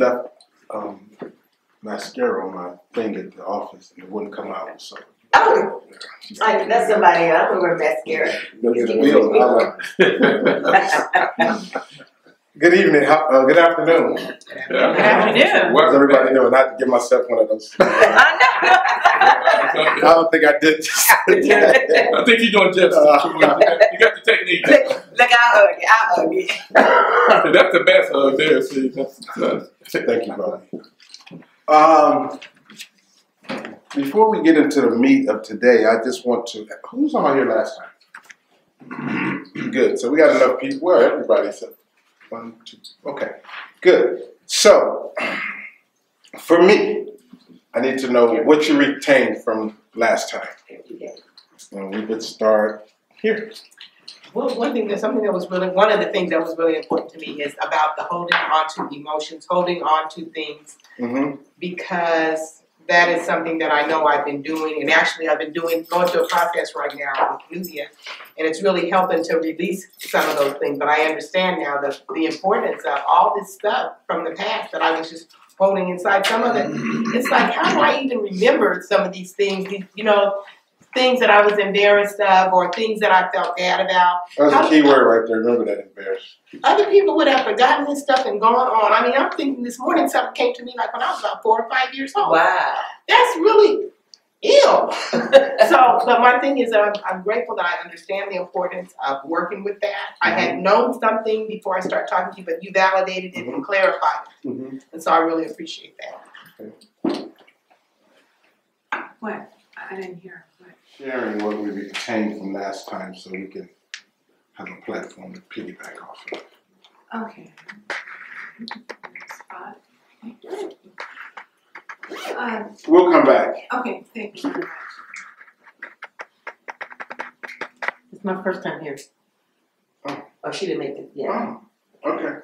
left mascara on my thing at the office and it wouldn't come out. So. Oh, that's somebody else. I don't wear mascara. Good evening. Good afternoon. Good afternoon. What's everybody doing? I had to give myself one of those. I don't think I did. I think you're doing just. You got the technique. Look, I'll hug you. That's the best hug there. See, Thank you, brother. Before we get into the meat of today, I just want to. Who was on here last time? Good. So we got enough people. Where everybody said 1, 2. Okay. Good. So for me, I need to know what you retained from last time. And we could start here. Well, one of the things that was really important to me is about the holding on to emotions, holding on to things, because that is something that I know I've been doing, and actually I've been going through a process right now with Lucia, and it's really helping to release some of those things. But I understand now the importance of all this stuff from the past that I was just holding inside. Some of it, it's like, how do I even remember some of these things? Things that I was embarrassed of, or things that I felt bad about. That's a key word right there. Remember that, embarrassed. Other people would have forgotten this stuff and gone on. I mean, I'm thinking this morning something came to me like when I was about 4 or 5 years old. Wow. That's really ill. But my thing is that I'm grateful that I understand the importance of working with that. I had known something before I started talking to you, but you validated it and clarified it. And so I really appreciate that. What? I didn't hear. What? Sharing what we retained from last time so we can have a platform to piggyback off of. Okay. We'll come back. Okay, thank you very much. It's my first time here. Oh, she didn't make it. Yeah. Oh, okay.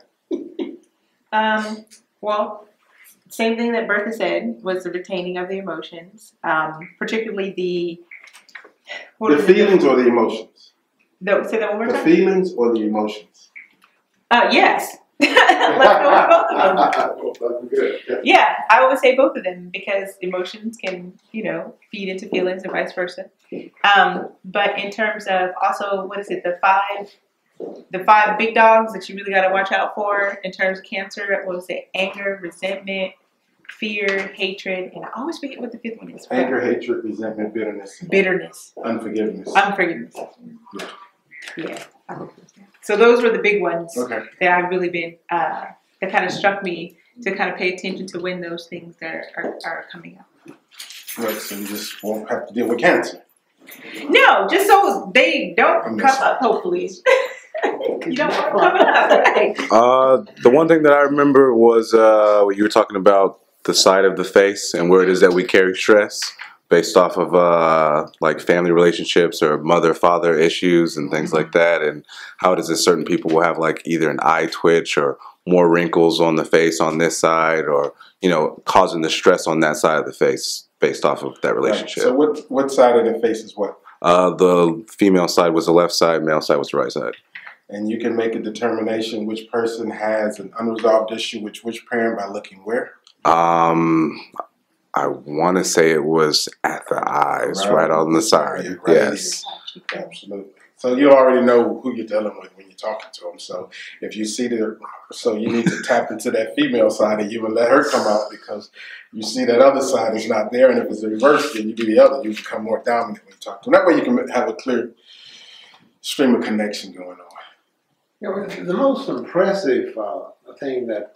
Well, same thing that Bertha said was the retaining of the emotions, particularly the feelings or the emotions? No, say that one more time. The feelings or the emotions? Yes. Let's go with both of them. Yeah, I would say both of them because emotions can, feed into feelings and vice versa. But in terms of also, what is it, the five big dogs that you really got to watch out for in terms of cancer, what was it? Anger, resentment, fear, hatred, and I always forget what the fifth one is. Anger, hatred, resentment, bitterness. Unforgiveness. Yeah. So those were the big ones that I've really been, that kind of struck me to kind of pay attention to when those things are coming up. Right, so you just won't have to deal with cancer. No, just so they don't come up, hopefully. You don't want them coming up, right? The one thing that I remember was when you were talking about the side of the face and where it is that we carry stress based off of like family relationships or mother-father issues and things like that, and how it is that certain people will have like either an eye twitch or more wrinkles on the face on this side, or causing the stress on that side of the face based off of that relationship. Right. So what side of the face is what? The female side was the left side, male side was the right side. And you can make a determination which person has an unresolved issue with which parent by looking where? I want to say it was at the eyes, right on the side. Right. Yes. Absolutely. So you already know who you're dealing with when you're talking to them. So if you see so you need to tap into that female side of you and let her come out, because you see that other side is not there. And if it's reversed, then you do the other. You become more dominant when you talk to them. That way you can have a clear stream of connection going on. The most impressive thing that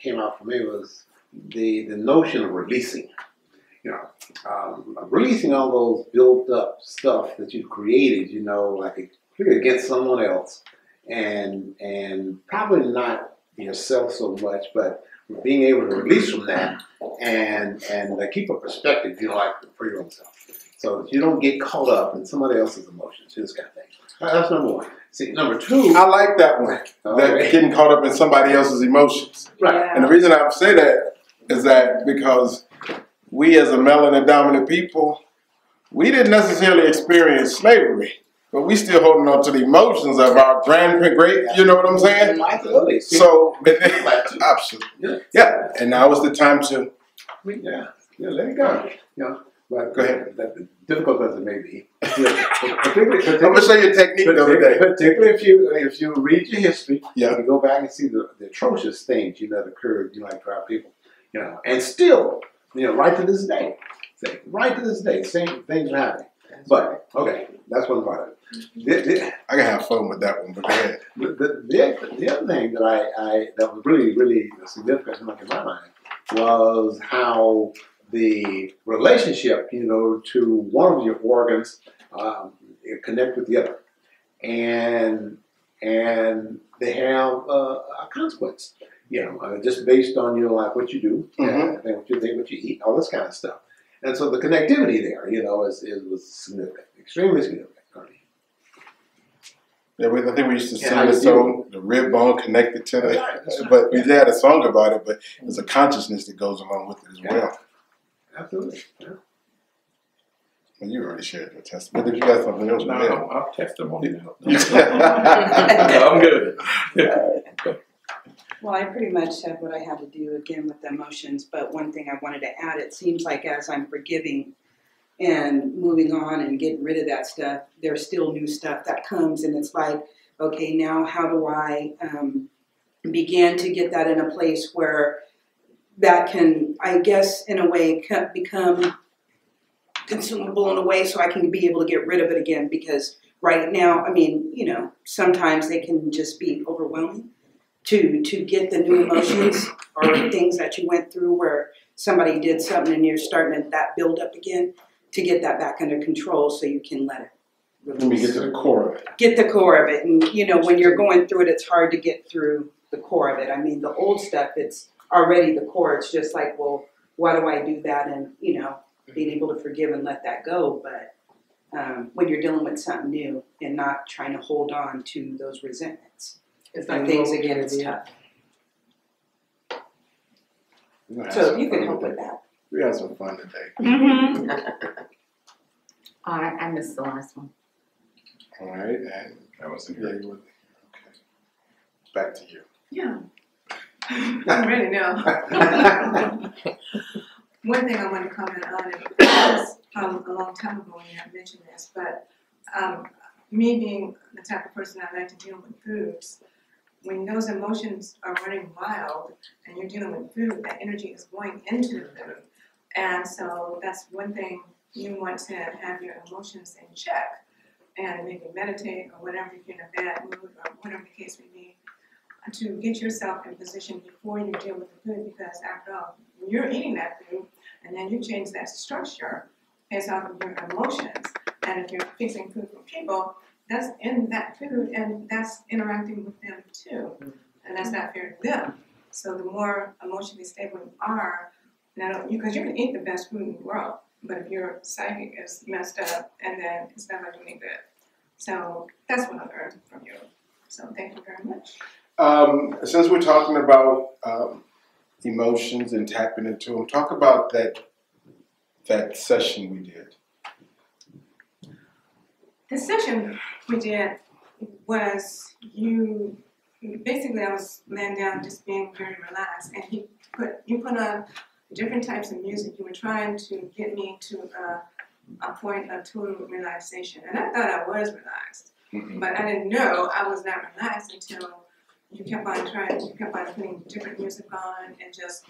came out for me was the notion of releasing. Releasing all those built up stuff that you created, like against someone else, and probably not yourself so much, but being able to release from that and keep a perspective, for your own self, so that you don't get caught up in somebody else's emotions, this kind of thing. That's number one. See, number two, I like that one. That getting caught up in somebody else's emotions. Right. And the reason I say that is that because we as a melanin dominant people, we didn't necessarily experience slavery. but we still holding on to the emotions of our grandparents, great. You know what I'm saying? Absolutely. So, absolutely, yeah. And now is the time to. Yeah, let it go. You know, but Go ahead. Difficult as it may be, particularly I'm gonna show you a technique the other day. particularly if you read your history, Yeah. you go back and see the atrocious things that occurred, like to our people, and still, right to this day, same things are happening. But okay, that's one part of it. I can have fun with that one, but go ahead. The other thing that was really significant in my mind was how the relationship, to one of your organs connect with the other, and they have a consequence, just based on what you do, and what you think, what you eat, all this kind of stuff. And so the connectivity there, was significant, extremely significant. Yeah, I think we used to sing the song, the rib bone connected to the, but we had a song about it, but there's a consciousness that goes along with it as well. Absolutely. Yeah. Well, you already shared your testimony. But if you got something else, No, go ahead. I'm testimony now. No, I'm good. Well, I pretty much said what I had to do again with the emotions, but one thing I wanted to add, it seems like as I'm forgiving and moving on and getting rid of that stuff, there's still new stuff that comes, and it's like, okay, now how do I begin to get that in a place where that can, I guess, in a way, become consumable in a way so I can be able to get rid of it again, because right now, sometimes they can just be overwhelming to get the new emotions or things that you went through where somebody did something and you're starting that build up again, to get that back under control so you can let it release. Let me get to the core of it. Get the core of it. And, when you're going through it, it's hard to get through the core of it. I mean, the old stuff, it's already the core. It's just like, well, why do I do that? And, being able to forgive and let that go. But when you're dealing with something new and not trying to hold on to those resentments, It's like things again, it's tough. So if you can help with that. We had some fun today. Mm-hmm. I missed the last one. All right, and That was yeah, you were, okay. Back to you. Yeah. I'm ready now. One thing I want to comment on, it was a long time ago when you had mentioned this, but me being the type of person I like to deal with foods, when those emotions are running wild and you're dealing with food, that energy is going into the food. And so that's one thing, you want to have your emotions in check and maybe meditate or whatever, if you're in a bad mood or whatever the case may be, to get yourself in position before you deal with the food, because after all, when you're eating that food and then you change that structure based off of your emotions, and if you're fixing food for people, that's in that food and that's interacting with them too, and that's not fair to them. So the more emotionally stable you are, because you can eat the best food in the world, but if your psychic is messed up, and then it's not going to do any good. So that's what I learned from you. So thank you very much. Since we're talking about emotions and tapping into them, talk about that session we did. The session we did was basically I was laying down just being very relaxed, and you put on different types of music. You were trying to get me to a point of total relaxation, and I thought I was relaxed, but I didn't know I was not relaxed until you kept on putting different music on, and just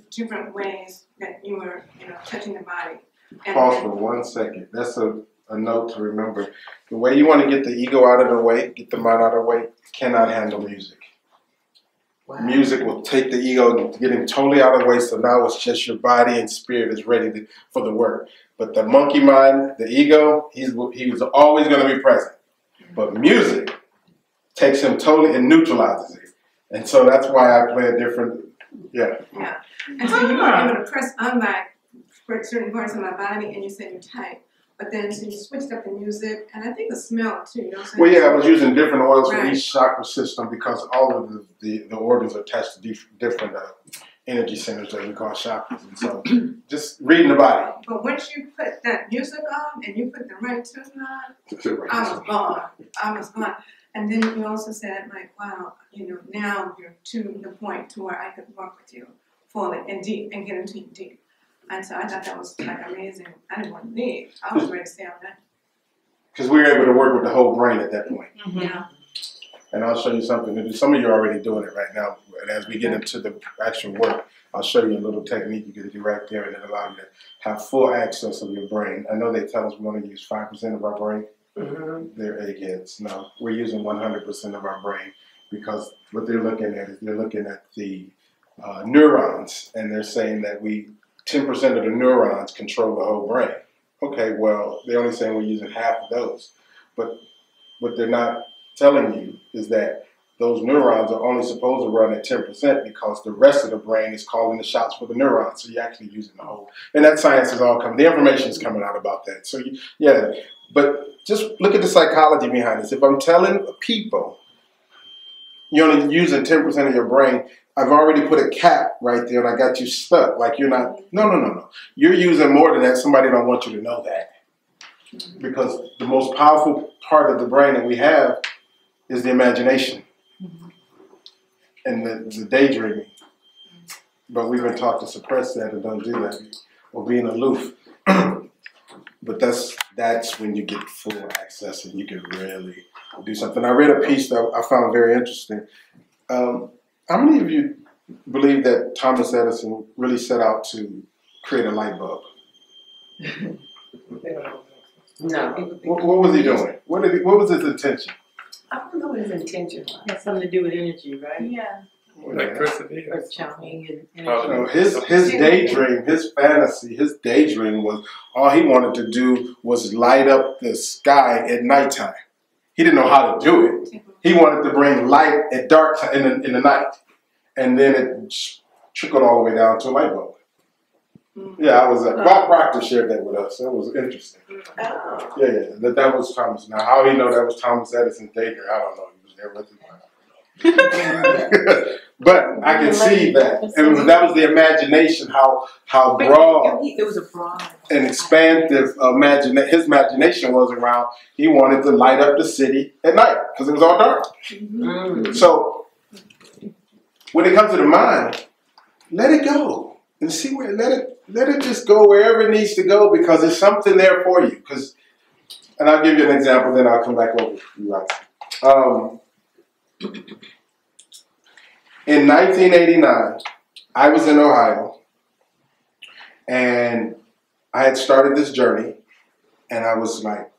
different ways that you were touching the body. And Pause for 1 second. That's a note to remember. The way you want to get the ego out of the way, get the mind out of the way, cannot handle music. Wow. Music will take the ego and get him totally out of the way, so now it's just your body and spirit is ready for the work. But the monkey mind, the ego, he was always going to be present. But music takes him totally and neutralizes it. And so that's why I play a different, yeah. Yeah. And so you were able to press on certain parts of my body, and you said you're tight. But then, so you switched up the music, and I think the smell too. You know what I'm saying? Well, yeah, I was using different oils for each chakra system, because all of the organs are attached to different energy centers that we call chakras. And so just reading the body. But once you put that music on and you put the right tune on, I was gone. I was gone. And then you also said, like, wow, you know, now you're to the point to where I could work with you fully and deep and get into you deep. And so I thought that was like amazing. I didn't want to leave. I was ready to stay on that. Because we were able to work with the whole brain at that point. Mm-hmm. Yeah. And I'll show you something to do. Some of you are already doing it right now. And as we get into the actual work, I'll show you a little technique you can do right there and it'll allow you to have full access of your brain. I know they tell us we want to use 5% of our brain. They're eggheads. No, we're using 100% of our brain because what they're looking at is they're looking at the neurons and they're saying that 10% of the neurons control the whole brain. Okay, well, they're only saying we're using half of those. But what they're not telling you is that those neurons are only supposed to run at 10% because the rest of the brain is calling the shots for the neurons. So you're actually using the whole. And that science is all coming. The information is coming out about that. So, yeah. But just look at the psychology behind this. If I'm telling people you're only using 10% of your brain, I've already put a cap right there and I got you stuck. Like you're not, no. You're using more than that. Somebody don't want you to know that. Because the most powerful part of the brain that we have is the imagination and the daydreaming. But we've been taught to suppress that and don't do that or being aloof. But that's when you get full access and you can really do something. I read a piece that I found very interesting. How many of you believe that Thomas Edison really set out to create a light bulb? No. What was he doing? What was his intention? I don't know what his intention was. It has something to do with energy, right? Yeah. Electricity. Or charming and His daydream, his fantasy, his daydream was all he wanted to do was light up the sky at nighttime. He didn't know how to do it. He wanted to bring light at dark in the night, and then it trickled all the way down to a light bulb. Yeah, I was. Bob Proctor shared that with us. That was interesting. Yeah. That was Thomas. Now, how he know that was Thomas Edison's daydream, I don't know. He was there with him. But I can see that, and that was the imagination. How broad it was a broad and expansive his imagination was around. He wanted to light up the city at night because it was all dark. So when it comes to the mind, let it go and see where. Let it just go wherever it needs to go because there's something there for you. And I'll give you an example, then I'll come back over. In 1989, I was in Ohio, and I had started this journey, and I was like,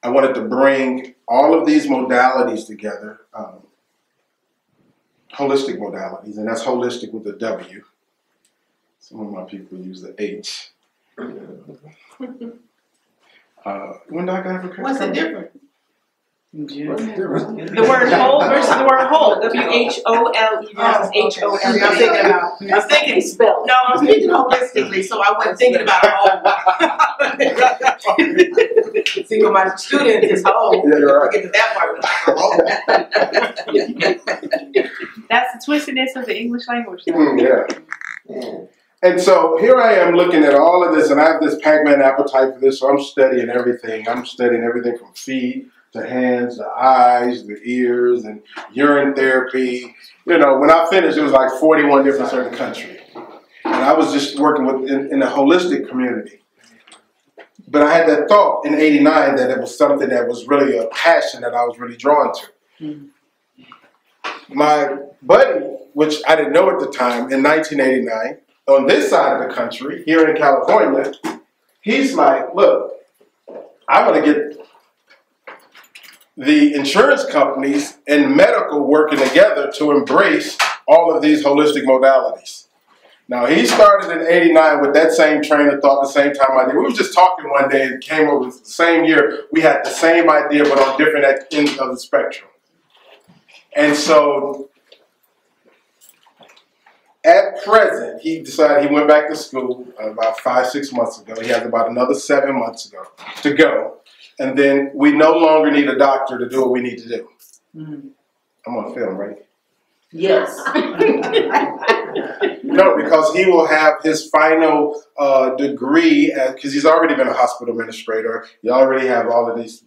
I wanted to bring all of these modalities together, holistic modalities, and that's holistic with a W. Some of my people use the H. When I got Africa? What's the difference? The word whole versus the word whole. WHOLE versus HOLE. I'm thinking spell. No, I'm thinking holistically, so I wasn't thinking about whole. See, when my students is whole, Yeah, you're right. I get to that part, That's the twistiness of the English language. Yeah. And so here I am looking at all of this, and I have this Pac-Man appetite for this, so I'm studying everything. I'm studying everything from feet to hands, the eyes, the ears, and urine therapy. You know, when I finished, it was like 41 different certain countries. And I was just working in a holistic community. But I had that thought in '89 that it was something that was really a passion that I was really drawn to. My buddy, which I didn't know at the time, in 1989, on this side of the country, here in California, he's like, look, I want to get the insurance companies and medical working together to embrace all of these holistic modalities. Now, he started in '89 with that same train of thought, the same time idea. We were just talking one day and came over the same year. We had the same idea, but on different ends of the spectrum. And so, at present, he decided he went back to school about 5-6 months ago. He has about another 7 months to go. And then we no longer need a doctor to do what we need to do. I'm on film, right? Yes. No, because he will have his final degree, because he's already been a hospital administrator. He already have all of these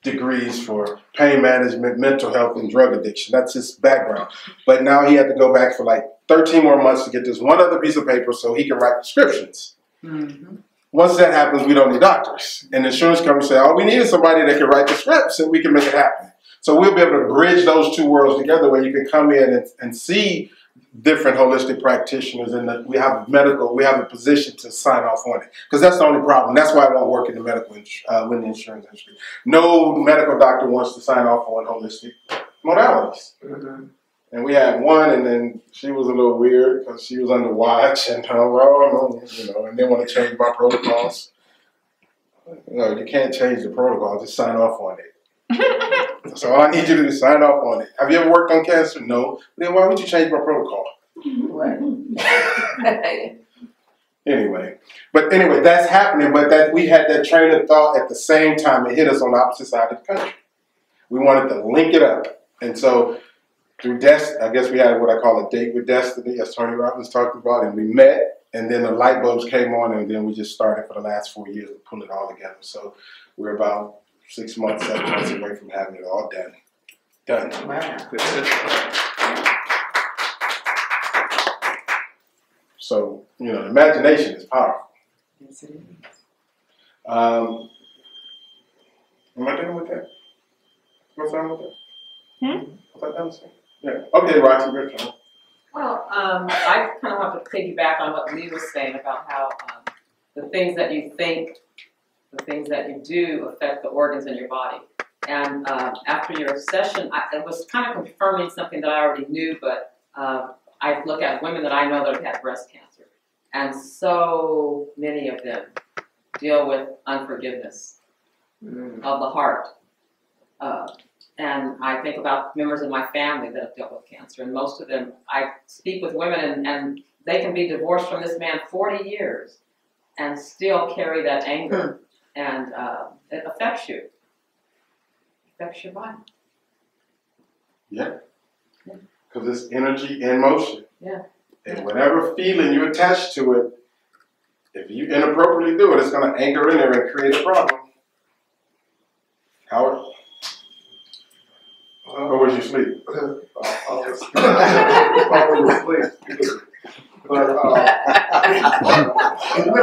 degrees for pain management, mental health, and drug addiction. That's his background. But now he had to go back for like 13 more months to get this one other piece of paper so he can write prescriptions. Mm-hmm. Once that happens, we don't need doctors. And the insurance company say, all we need is somebody that can write the scripts and we can make it happen. So we'll be able to bridge those two worlds together where you can come in and see different holistic practitioners, and we have a position to sign off on it. Because that's the only problem. That's why I won't work in the medical in the insurance industry. No medical doctor wants to sign off on holistic modalities. Mm-hmm. And we had one, and then she was a little weird because she was under watch, and and they want to change my protocols. No, you can't change the protocol. Just sign off on it. So all I need you to do is sign off on it. Have you ever worked on cancer? No. Then why would you change my protocol? Right. Anyway, that's happening. But that we had that train of thought at the same time. It hit us on the opposite side of the country. We wanted to link it up, and so through I guess we had what I call a date with destiny, as Tony Robbins talked about, and we met, and then the light bulbs came on, and then we just started for the last 4 years to pull it all together. So we're about 6 months, 7 months away from having it all done. Wow. So, imagination is powerful. Yes, it is. Am I done with that? What's wrong with that? Was I done? Yeah. Okay, Roxy, your turn. Well, I kind of have to piggyback on what Lee was saying about how the things that you think, the things that you do affect the organs in your body. And after your session, it was kind of confirming something that I already knew, but I look at women that I know that have had breast cancer, and so many of them deal with unforgiveness of the heart. And I think about members of my family that have dealt with cancer, and most of them, I speak with women, and they can be divorced from this man 40 years and still carry that anger. And it affects you. It affects your body. Yeah. Because it's energy in motion. Yeah. And whatever feeling you attach to it, if you inappropriately do it, it's going to anchor in there and create a problem. Howard? Or was you asleep? I was asleep. But, when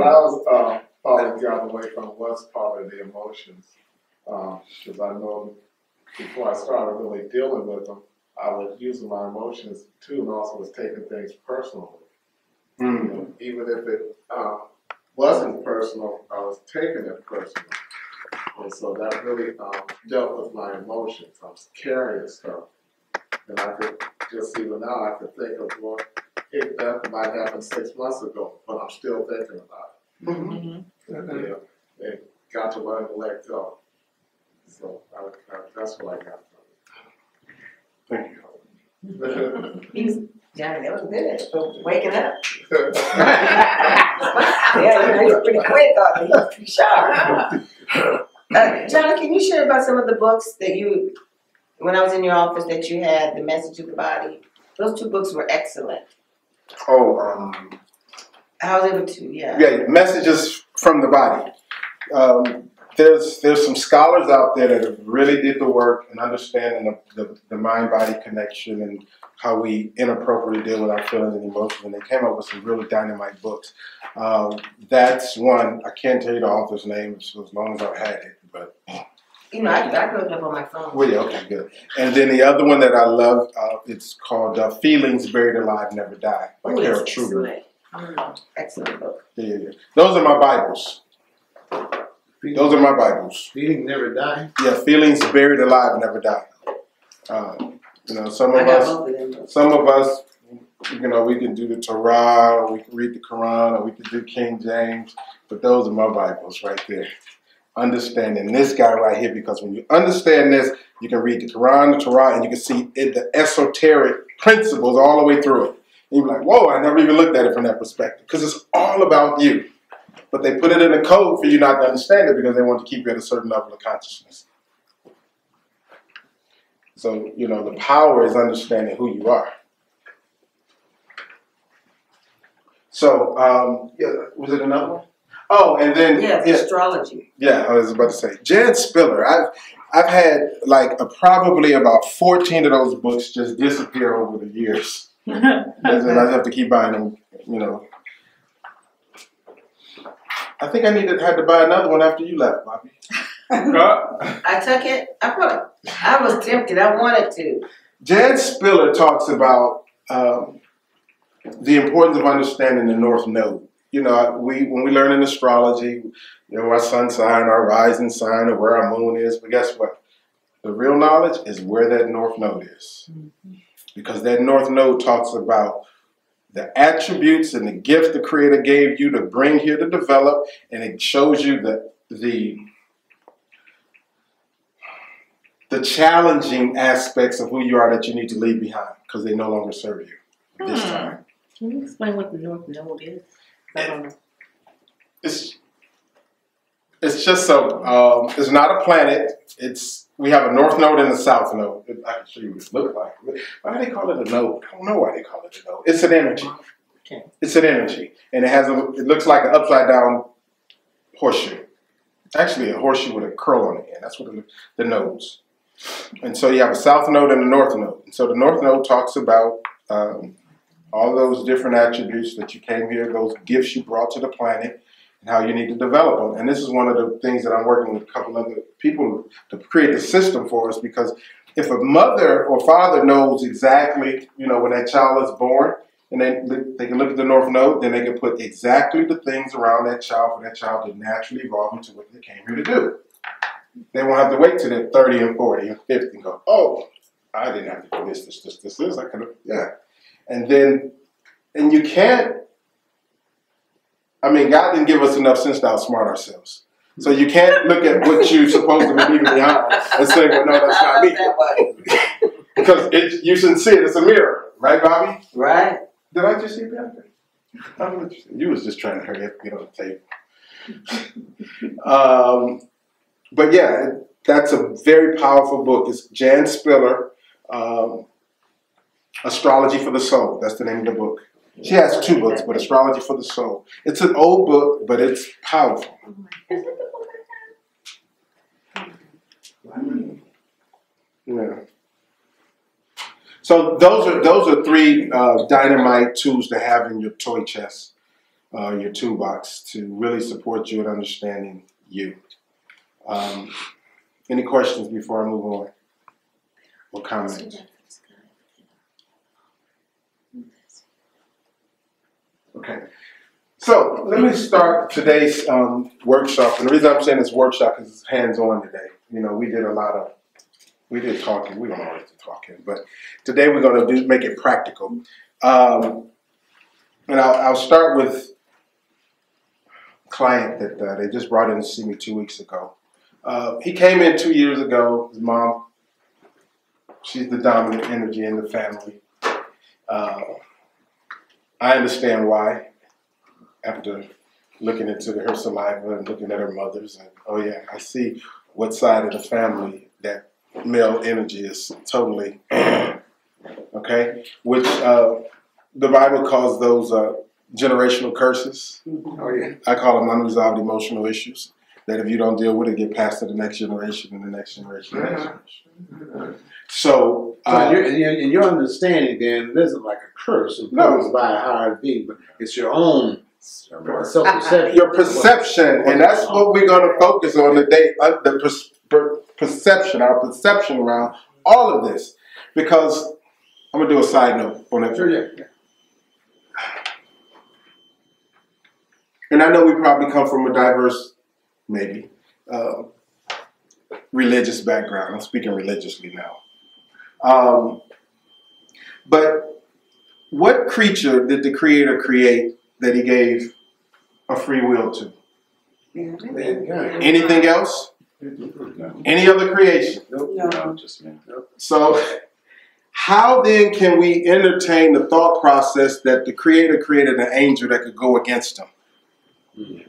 I was probably gotten away from was probably the emotions, because I know before I started really dealing with them, I was using my emotions too, and also was taking things personally. Mm-hmm. Even if it wasn't personal, I was taking it personal. And so that really dealt with my emotions. I was carrying stuff. And I could just, even now, I could think of what that might happen 6 months ago, but I'm still thinking about it. Mm-hmm. And, and got to learn to let go. So that's what I got from it. Thank you. Johnny, that was good for waking up. Yeah, he was pretty quick on it. He was pretty sharp. Johnny, can you share about some of the books that you, when I was in your office, that you had, The Message of the Body? Those 2 books were excellent. Oh, I was able to, Yeah, Messages from the Body. There's some scholars out there that have really did the work in understanding the mind-body connection and how we inappropriately deal with our feelings and emotions, and they came up with some really dynamite books. That's one. I can't tell you the author's name as long as I've had it, but I can look it up on my phone. Well, yeah, okay, good. And then the other one that I love, it's called Feelings Buried Alive Never Die by Carol Trueman. Excellent book. Yeah. Those are my Bibles. Those are my Bibles. Feelings never die. Yeah, Feelings Buried Alive Never Die. Some of us, we can do the Torah, or we can read the Quran, or we can do King James, but those are my Bibles right there. Understanding this guy right here, because when you understand this, you can read the Quran, the Torah, and you can see the esoteric principles all the way through it. And you're like, whoa, I never even looked at it from that perspective, because it's all about you. But they put it in a code for you not to understand it because they want to keep you at a certain level of consciousness. So, you know, the power is understanding who you are. So, yeah, was it another one? Oh, and then astrology. Yeah, I was about to say Jan Spiller. I've had like probably about 14 of those books just disappear over the years. And I have to keep buying them. You know, I think I had to buy another one after you left, Bobby. I took it. I was tempted. I wanted to. Jan Spiller talks about the importance of understanding the North Node. You know, when we learn in astrology, you know, our sun sign, our rising sign, or where our moon is. But guess what? The real knowledge is where that North Node is. Because that North Node talks about the attributes and the gift the Creator gave you to bring here to develop, and it shows you the challenging aspects of who you are that you need to leave behind because they no longer serve you this time. Can you explain what the North Node is? I don't know. It's just so it's not a planet. We have a North Node and a South Node. I can show you what it looks like. Why do they call it a node? I don't know why they call it a node. It's an energy. Okay. It's an energy, and it looks like an upside down horseshoe. Actually, a horseshoe with a curl on the end. That's what the nodes. And so you have a South Node and a North Node. And so the North Node talks about all those different attributes that you came here, those gifts you brought to the planet, and how you need to develop them. And this is one of the things that I'm working with a couple other people to create the system for us, because if a mother or father knows exactly, you know, when that child is born, and then they can look at the North Node, then they can put exactly the things around that child for that child to naturally evolve into what they came here to do. They won't have to wait till they're 30 and 40 and 50 and go, oh, I didn't have to do this. I could have, yeah. And you can't, I mean, God didn't give us enough sense to outsmart ourselves. So you can't look at what you're supposed to be leaving behind and say, well, no, that's not me. Because you shouldn't see it. It's a mirror. Right, Bobby? Right. Did I just see Bianca? You was just trying to hurry up and get on the table. But yeah, that's a very powerful book. It's Jan Spiller, Astrology for the Soul. That's the name of the book. She has 2 books, but Astrology for the Soul. It's an old book, but it's powerful. Is it the book I have? Yeah. So those are 3 dynamite tools to have in your toy chest, your toolbox, to really support you in understanding you. Any questions before I move on? Or comments? Okay. So let me start today's workshop. And the reason I'm saying this workshop is it's hands-on today. You know, we did talking. We don't always do talking, but today we're going to make it practical. And I'll start with a client that they just brought in to see me 2 weeks ago. He came in 2 years ago. His mom, she's the dominant energy in the family. I understand why, after looking into her saliva and looking at her mother's, and oh yeah, I see what side of the family that male energy is totally, okay? Which the Bible calls those generational curses. Oh yeah. I call them unresolved emotional issues. That if you don't deal with it, get passed to the next generation and the next generation and the next generation. So in your understanding, then, it isn't like a curse imposed by a higher being, but it's your own self-perception. Your perception, and that's what we're going to focus on today, the perception, our perception around all of this. Because I'm going to do a side note on that. Sure, yeah. And I know we probably come from a diverse, maybe, religious background. I'm speaking religiously now. But what creature did the Creator create that He gave a free will to? Anything else? Any other creation? No. So how then can we entertain the thought process that the Creator created an angel that could go against Him? He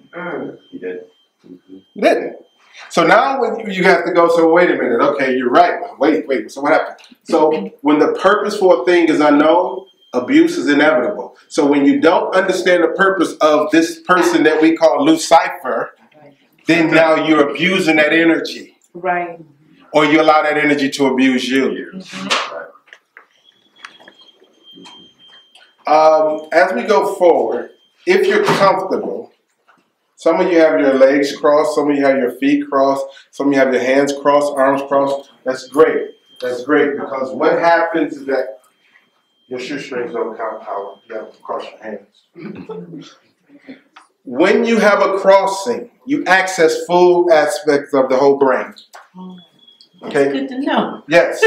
did. He didn't. So now when you have to go, so wait a minute, okay, you're right. Wait, so what happened? So when the purpose for a thing is unknown, abuse is inevitable. So when you don't understand the purpose of this person that we call Lucifer, then now you're abusing that energy. Right. Or you allow that energy to abuse you. As we go forward, if you're comfortable, some of you have your legs crossed, some of you have your feet crossed, some of you have your hands crossed, arms crossed. That's great. That's great, because what happens is that your shoestrings don't count how you have to cross your hands. When you have a crossing, you access full aspects of the whole brain. Okay? Good to know. Yes.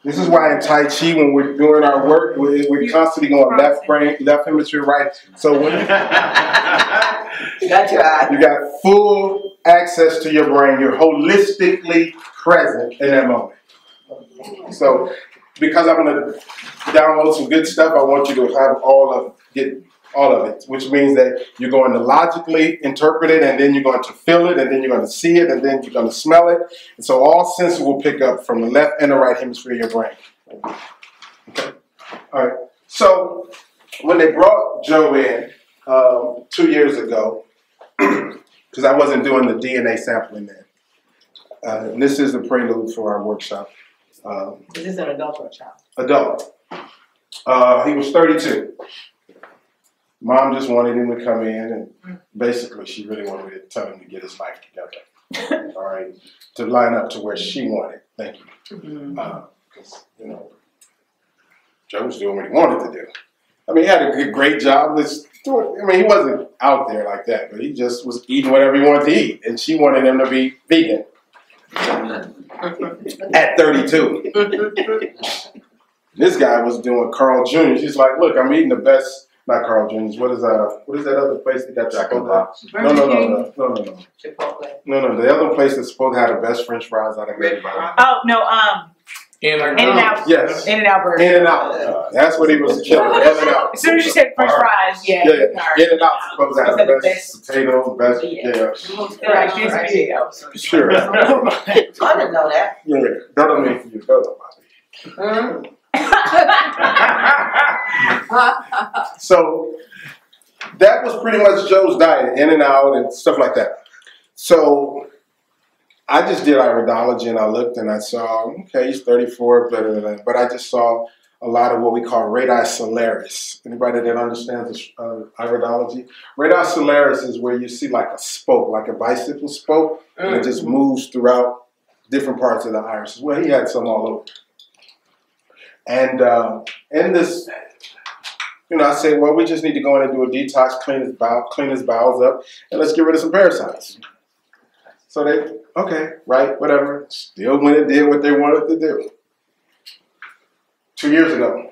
This is why in Tai Chi, when we're doing our work, we're constantly going left brain, left hemisphere, right. So when you got full access to your brain, you're holistically present in that moment. So because I'm going to download some good stuff, I want you to have get all of it, which means that you're going to logically interpret it, and then you're going to feel it, and then you're going to see it, and then you're going to smell it. And so all senses will pick up from the left and the right hemisphere of your brain. Okay. All right. So when they brought Joe in 2 years ago, because I wasn't doing the DNA sampling then, and this is the prelude for our workshop. Is this an adult or a child? Adult. He was 32. Mom just wanted him to come in, and basically she really wanted me to tell him to get his life together. All right, to line up to where she wanted. Thank you. Because Joe was doing what he wanted to do. I mean, he had a great job. I mean, he wasn't out there like that, but he just was eating whatever he wanted to eat, and she wanted him to be vegan. At 32. This guy was doing Carl Jr. She's like, look, I'm eating the best, not Carl Jr.'s, what is that other place that got Chipotle? No. Chipotle. No, the other place that's supposed to have the best French fries out of everybody. Oh, no, In-N-Out. Yes. In-N-Out burger. In-N-Out. That's what he was killing. In-N-Out. As soon as you said French fries, yeah. In-N-Out supposed to have the best potatoes, best, Sure. I didn't know that. Yeah, that don't mean for you to go, Bobby. So that was pretty much Joe's diet, in and out and stuff like that. So I just did iridology, and I looked and I saw, okay, he's 34, but I just saw a lot of what we call radii solaris. Anybody that understands iridology? Radii solaris is where you see like a spoke, like a bicycle spoke, and it just moves throughout different parts of the iris. Well, he had some all over. And in this, I say, well, we just need to go in and do a detox, clean his bowels up, and let's get rid of some parasites. So they, okay, right, whatever. Still went and did what they wanted to do. 2 years ago.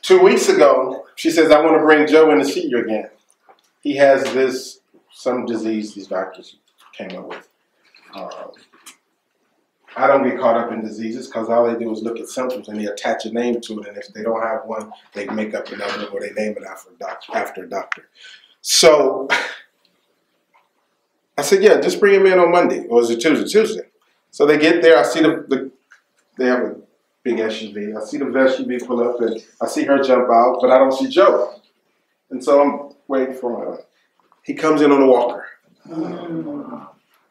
2 weeks ago, she says, I want to bring Joe in to see you again. He has some disease these doctors came up with. I don't get caught up in diseases because all they do is look at symptoms and they attach a name to it. And if they don't have one, they make up another or they name it after a doctor. So I said, yeah, just bring him in on Monday. Or was it Tuesday? Tuesday. So they get there. I see they have a big SUV. I see the SUV pull up and I see her jump out, but I don't see Joe. And so I'm waiting for him. He comes in on a walker.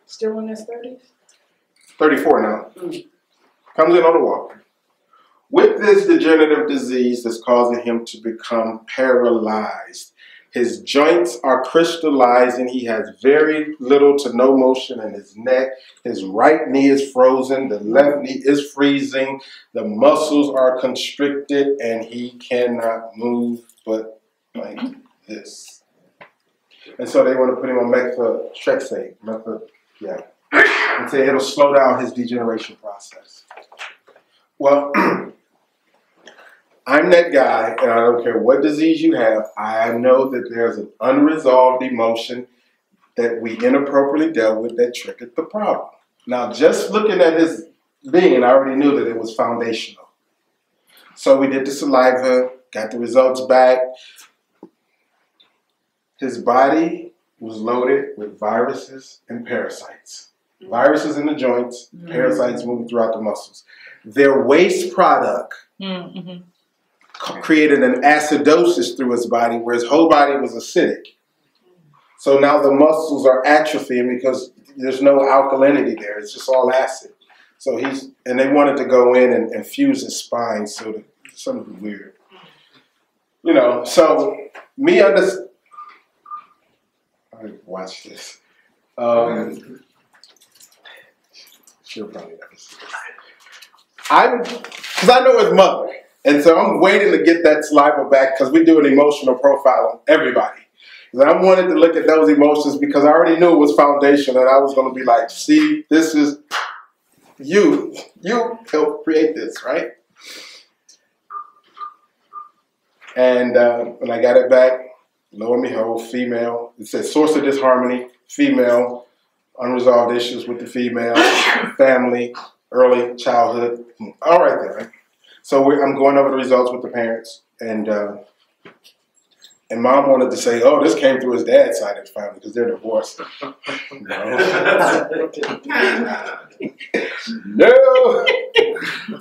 Still in his 30s? 34 now. Comes in on a walker. With this degenerative disease that's causing him to become paralyzed. His joints are crystallizing. He has very little to no motion in his neck. His right knee is frozen. The left knee is freezing. The muscles are constricted and he cannot move but like this. And so they want to put him on methotrexate. And say it'll slow down his degeneration process. Well, I'm that guy, and I don't care what disease you have, I know that there's an unresolved emotion that we inappropriately dealt with that triggered the problem. Now, just looking at his being, I already knew that it was foundational. So we did the saliva, got the results back. His body was loaded with viruses and parasites. Viruses in the joints, parasites moving throughout the muscles. Their waste product created an acidosis through his body where his whole body was acidic. So now the muscles are atrophying because there's no alkalinity there. It's just all acid. So and they wanted to go in and fuse his spine, so something weird. You know, so me understand. I watch this. She'll probably never see this. Because I know his mother. And so I'm waiting to get that saliva back because we do an emotional profile on everybody. And I wanted to look at those emotions because I already knew it was foundation, and I was going to be like, see, this is you. You helped create this, right? And when I got it back, lo and behold, female. It says source of disharmony, female, unresolved issues with the female, family, early childhood. All right there, right? So I'm going over the results with the parents, and mom wanted to say, oh, this came through his dad's side of the family because they're divorced.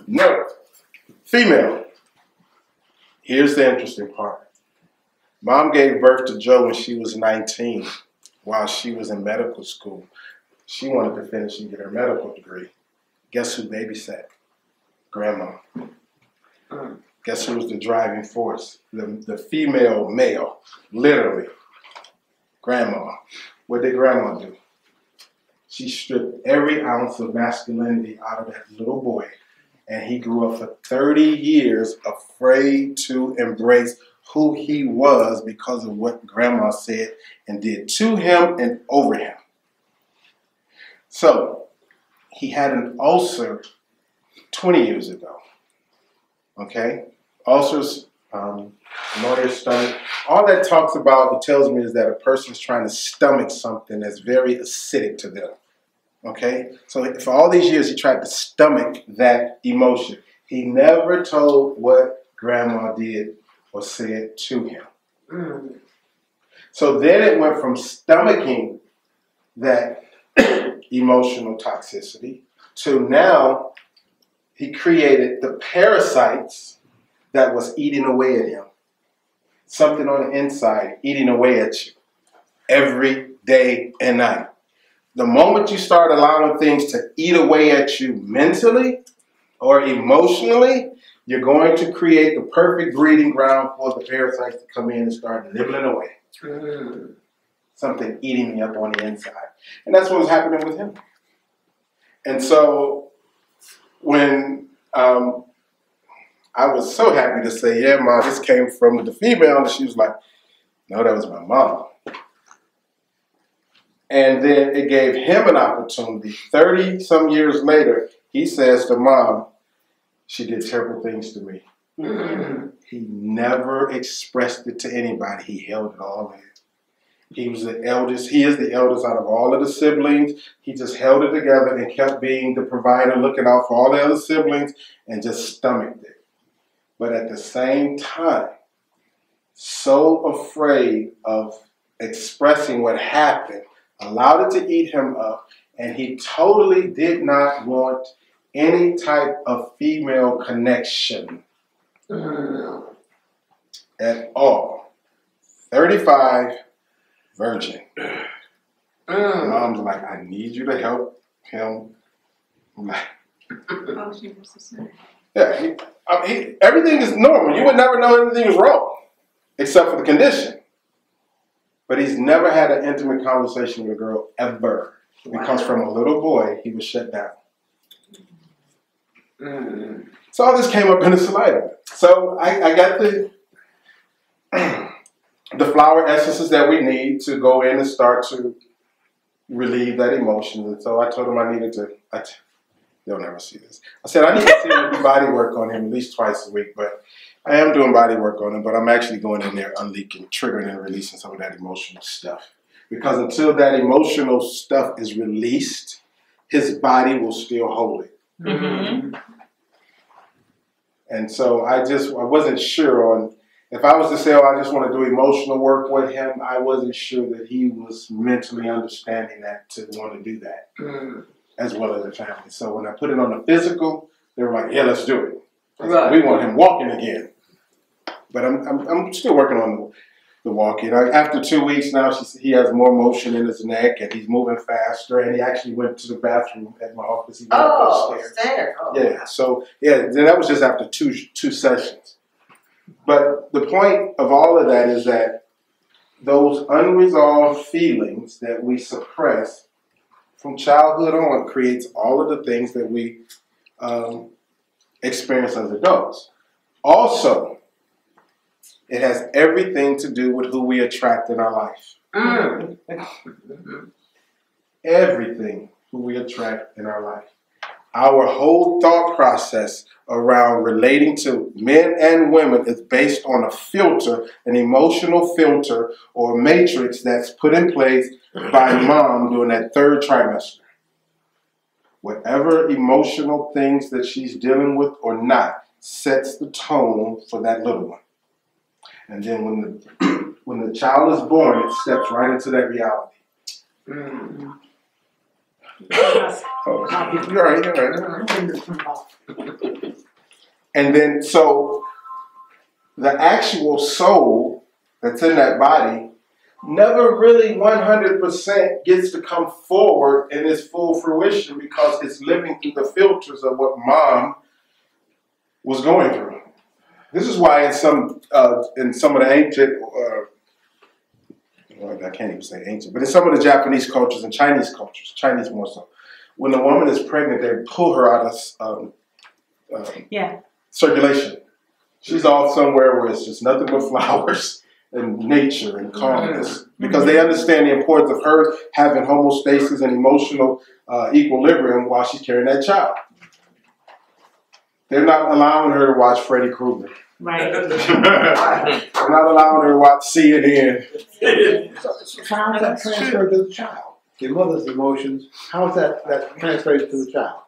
No. Female. Here's the interesting part. Mom gave birth to Joe when she was 19 while she was in medical school. She wanted to finish and get her medical degree. Guess who babysat? Grandma. Guess who was the driving force? The female male, literally. Grandma. What did Grandma do? She stripped every ounce of masculinity out of that little boy, and he grew up for 30 years afraid to embrace who he was because of what Grandma said and did to him and over him. So, he had an ulcer 20 years ago. Okay? Ulcers, motor stomach, all that talks about, it tells me, is that a person's trying to stomach something that's very acidic to them. Okay? So for all these years, he tried to stomach that emotion. He never told what Grandma did or said to him. So then it went from stomaching that emotional toxicity to now he created the parasites that was eating away at him. Something on the inside eating away at you every day and night. The moment you start allowing things to eat away at you mentally or emotionally, you're going to create the perfect breeding ground for the parasites to come in and start nibbling away. Something eating me up on the inside. And that's what was happening with him. And so when I was so happy to say, yeah, Ma, this came from the female, and she was like, no, that was my mom. And then it gave him an opportunity. 30 some years later, he says to Mom, she did terrible things to me. He never expressed it to anybody. He held it all in. He was the eldest. He is the eldest out of all of the siblings. He just held it together and kept being the provider, looking out for all the other siblings, and just stomached it. But at the same time, so afraid of expressing what happened, allowed it to eat him up, and he totally did not want any type of female connection at all. 35, virgin. Mom's like, I need you to help him. I'm like, yeah, everything is normal. You would never know anything is wrong, except for the condition. But he's never had an intimate conversation with a girl, ever. Because from a little boy, he was shut down. So all this came up in the saliva. So I got the flower essences that we need to go in and start to relieve that emotion. And so I told him I needed to, they'll never see this. I said I need to do body work on him at least twice a week, but I am doing body work on him, but I'm actually going in there unleaking, triggering and releasing some of that emotional stuff. Because until that emotional stuff is released, his body will still hold it. And so I wasn't sure on If I was to say, oh, I just want to do emotional work with him, I wasn't sure that he was mentally understanding that to want to do that, as well as the family. So when I put it on the physical, they were like, yeah, let's do it. Right. We want him walking again. But I'm still working on the walking. After 2 weeks now, he has more motion in his neck, and he's moving faster, and he actually went to the bathroom at my office. He went upstairs. Oh. Yeah, so, yeah, then that was just after two sessions. But the point of all of that is that those unresolved feelings that we suppress from childhood on creates all of the things that we experience as adults. Also, it has everything to do with who we attract in our life. Everything who we attract in our life. Our whole thought process around relating to men and women is based on a filter, an emotional filter or matrix that's put in place by mom during that 3rd trimester. Whatever emotional things that she's dealing with or not sets the tone for that little one. And then when the child is born, it steps right into that reality. You're right. And then, so the actual soul that's in that body never really 100% gets to come forward in its full fruition because it's living through the filters of what mom was going through. This is why in some of the ancient, I can't even say ancient, but in some of the Japanese cultures and Chinese cultures, Chinese more so, when the woman is pregnant, they pull her out of circulation. She's off somewhere where it's just nothing but flowers and nature and calmness, because they understand the importance of her having homeostasis and emotional equilibrium while she's carrying that child. They're not allowing her to watch Freddy Krueger. Right. They're not allowing her to watch CNN. So how is that transferred to the child? Your mother's emotions, how is that transferred to the child?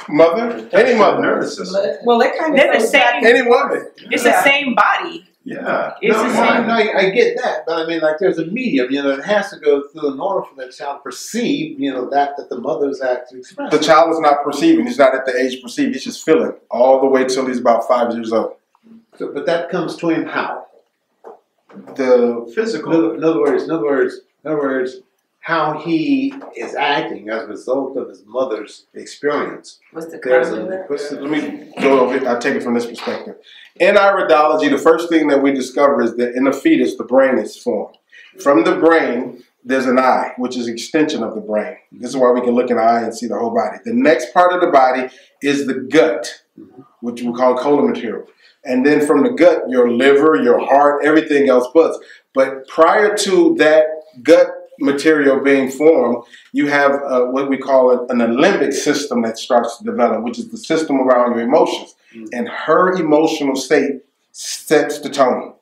Mother? Any mother. Nervous system. Well, they're the same. Any woman. It's the same body. Yeah. It's the same. No, I get that, but I mean, like, there's a medium, it has to go through in order for that child to perceive, that the mother's actually expressing. The child is not perceiving. He's not at the age perceived. He's just feeling all the way till he's about 5 years old. So, but that comes to him how? The physical. In other words, how he is acting as a result of his mother's experience. What's the concept? Let me go over it. I'll take it from this perspective. In iridology, the first thing that we discover is that in the fetus, the brain is formed. From the brain, there's an eye, which is an extension of the brain. This is why we can look in the eye and see the whole body. The next part of the body is the gut, which we call colon material. And then from the gut, your liver, your heart, everything else buzz. But prior to that gut material being formed, you have what we call an limbic system that starts to develop, which is the system around your emotions. And her emotional state sets the tone.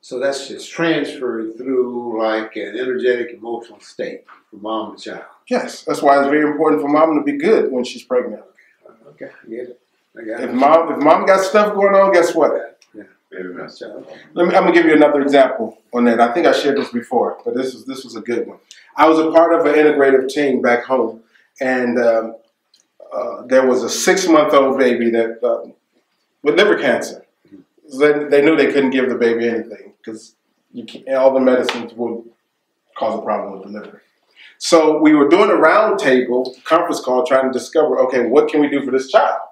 So that's just transferred through like an energetic emotional state from mom to child. Yes, that's why it's very important for mom to be good when she's pregnant. Okay, I get it. If mom got stuff going on, guess what? Yeah. I'm gonna give you another example on that. I think I shared this before, but this was a good one. I was a part of an integrative team back home, and there was a 6-month-old baby that with liver cancer. They knew they couldn't give the baby anything because all the medicines would cause a problem with the liver. So we were doing a roundtable conference call trying to discover, okay, what can we do for this child?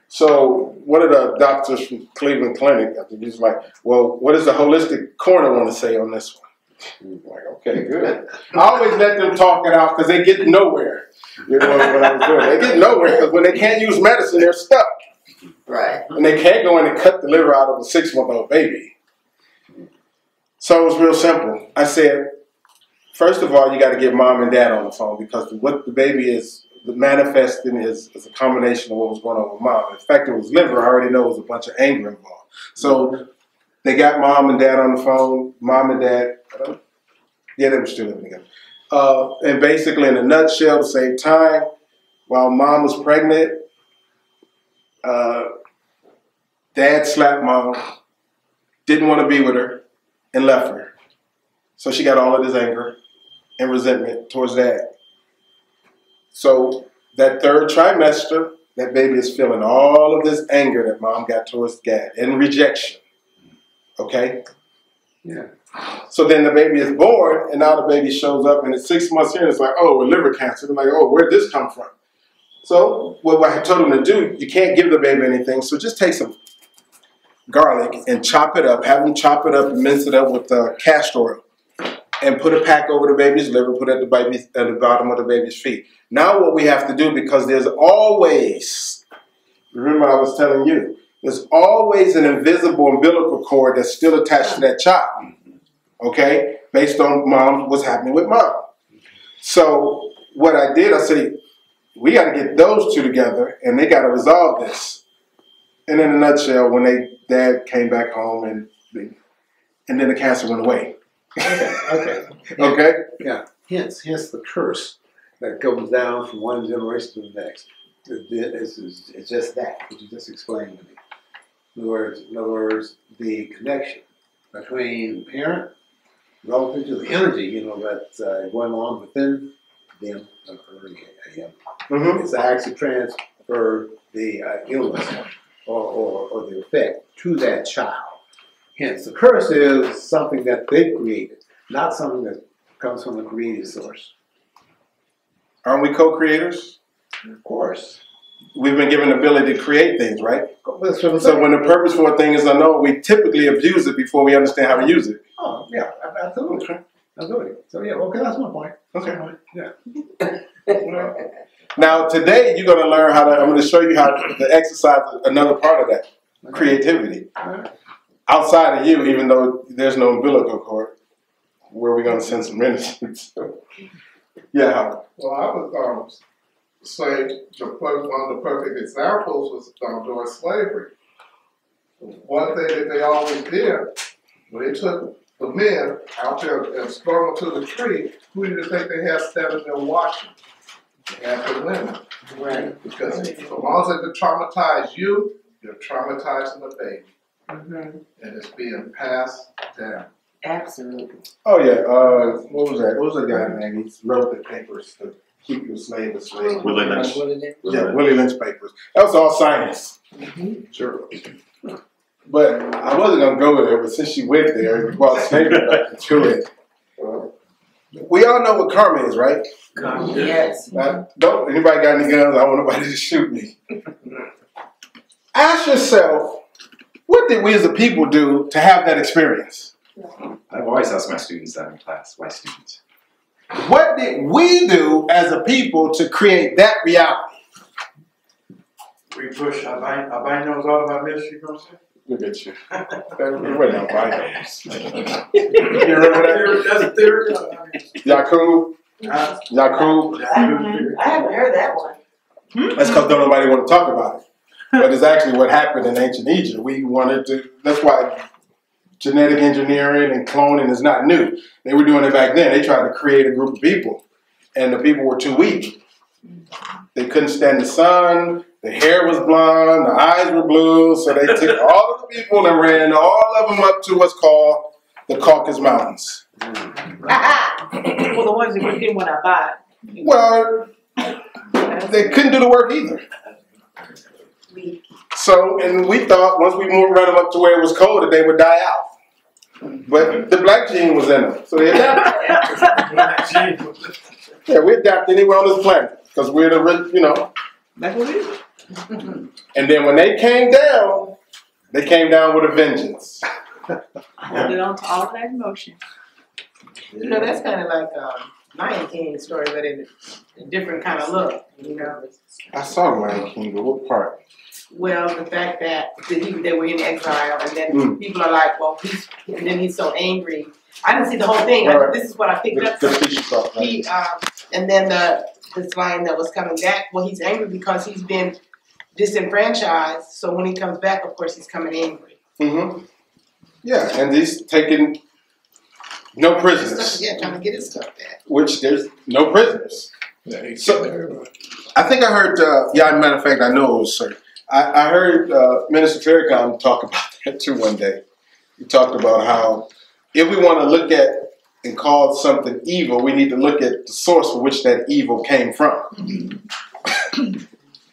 So one of the doctors from Cleveland Clinic, I think he was like, well, what does the holistic corner want to say on this one? I'm like, okay, good. I always let them talk it out because they get nowhere. You know what I was doing? They get nowhere because when they can't use medicine, they're stuck. Right. And they can't go in and cut the liver out of a 6-month-old baby. So it was real simple. I said, first of all, you got to get mom and dad on the phone because what the baby is manifesting is a combination of what was going on with mom. In fact, it was liver. I already know it was a bunch of anger involved. So they got mom and dad on the phone. Mom and dad, they were still living together. And basically, in a nutshell, to save time, while mom was pregnant, dad slapped mom didn't want to be with her, and left her. So she got all of this anger and resentment towards Dad. So that third trimester, that baby is feeling all of this anger that Mom got towards Dad and rejection. Okay? Yeah. So then the baby is born, and now the baby shows up, and it's 6 months here, and it's like, oh, with liver cancer. They're like, oh, where'd this come from? So what I told him to do, you can't give the baby anything, so just take some garlic and chop it up, have them chop it up and mince it up with castor oil, and put a pack over the baby's liver, put it at the bottom of the baby's feet. Now what we have to do, because there's always, remember I was telling you, there's always an invisible umbilical cord that's still attached to that child, okay, based on what's happening with Mom. So what I did, I said, we got to get those two together, and they got to resolve this. And in a nutshell, when Dad came back home, and then the cancer went away. Okay. Okay? Yeah. Hence the curse that goes down from one generation to the next. It's just that, what you just explained to me. In other words, the connection between the parent relative to the energy, that's going on within them, it's actually transfer the illness or the effect to that child. Hence, the curse is something that they created, not something that comes from the creative source. Aren't we co-creators? Of course. We've been given the ability to create things, right? That's what I'm So saying. when the purpose for a thing is unknown, we typically abuse it before we understand how to use it. Oh, yeah, absolutely. Okay. Absolutely. So, yeah, okay, that's my point. Okay. Yeah. Now, today, you're going to learn I'm going to show you how to exercise another part of that, creativity. Outside of you, even though there's no umbilical cord, where are we going to send some energy? Yeah. Well, I would say one of the perfect examples was during slavery. One thing that they always did, when they took the men out there and strung them to the tree, who do you think they had standing there watching? They had the women. Right. Because as long as they traumatize you, you're traumatizing the baby. Mm-hmm. And it's being passed down. Absolutely. Oh, yeah. What was that? What was that guy's name? He wrote the papers to keep you a slave. Willie Lynch. Yeah, Willie Lynch papers. That was all science. Mm-hmm. Sure. But I wasn't going to go there, but since you went there, you brought slavery back into it. We all know what karma is, right? Yes. Don't anybody got any guns? I don't want nobody to shoot me. Ask yourself, what did we as a people do to have that experience? I've always asked my students that in class. Why students? What did we do as a people to create that reality? We push albinos out of our ministry concept. Look at you. You weren't albinos. You remember that? That's a theory. Yakub? Yakub? I haven't heard that one. That's because don't nobody want to talk about it. But it's actually what happened in ancient Egypt. We wanted to, that's why genetic engineering and cloning is not new. They were doing it back then. They tried to create a group of people, and the people were too weak. They couldn't stand the sun, the hair was blonde, the eyes were blue, so they took all of the people and ran all of them up to what's called the Caucasus Mountains. Well, the ones that we didn't want to buy. Well, they couldn't do the work either. So, and we thought once we ran them up to where it was cold that they would die out. But the black gene was in them, so they adapted. Yeah, we adapt anywhere on this planet because we're the rich, That's what it is. And then when they came down with a vengeance. Holding on to all of that emotion. That's kind of like Lion King story, but in a different kind of look, I saw Lion King, but what part? Well, the fact that they were in exile, and then people are like, well, and then he's so angry. I didn't see the whole thing. Right. This is what I picked up. He, and then this lion that was coming back, well, he's angry because he's been disenfranchised. So when he comes back, of course, he's coming angry. Mm-hmm. Yeah, and he's taking no prisoners. Yeah, trying to get his stuff back. Which there's no prisoners. So, I think I heard, matter of fact, I know it was sir. I heard Minister Farrakhan talk about that too one day. You talked about how if we want to look at and call something evil, we need to look at the source for which that evil came from.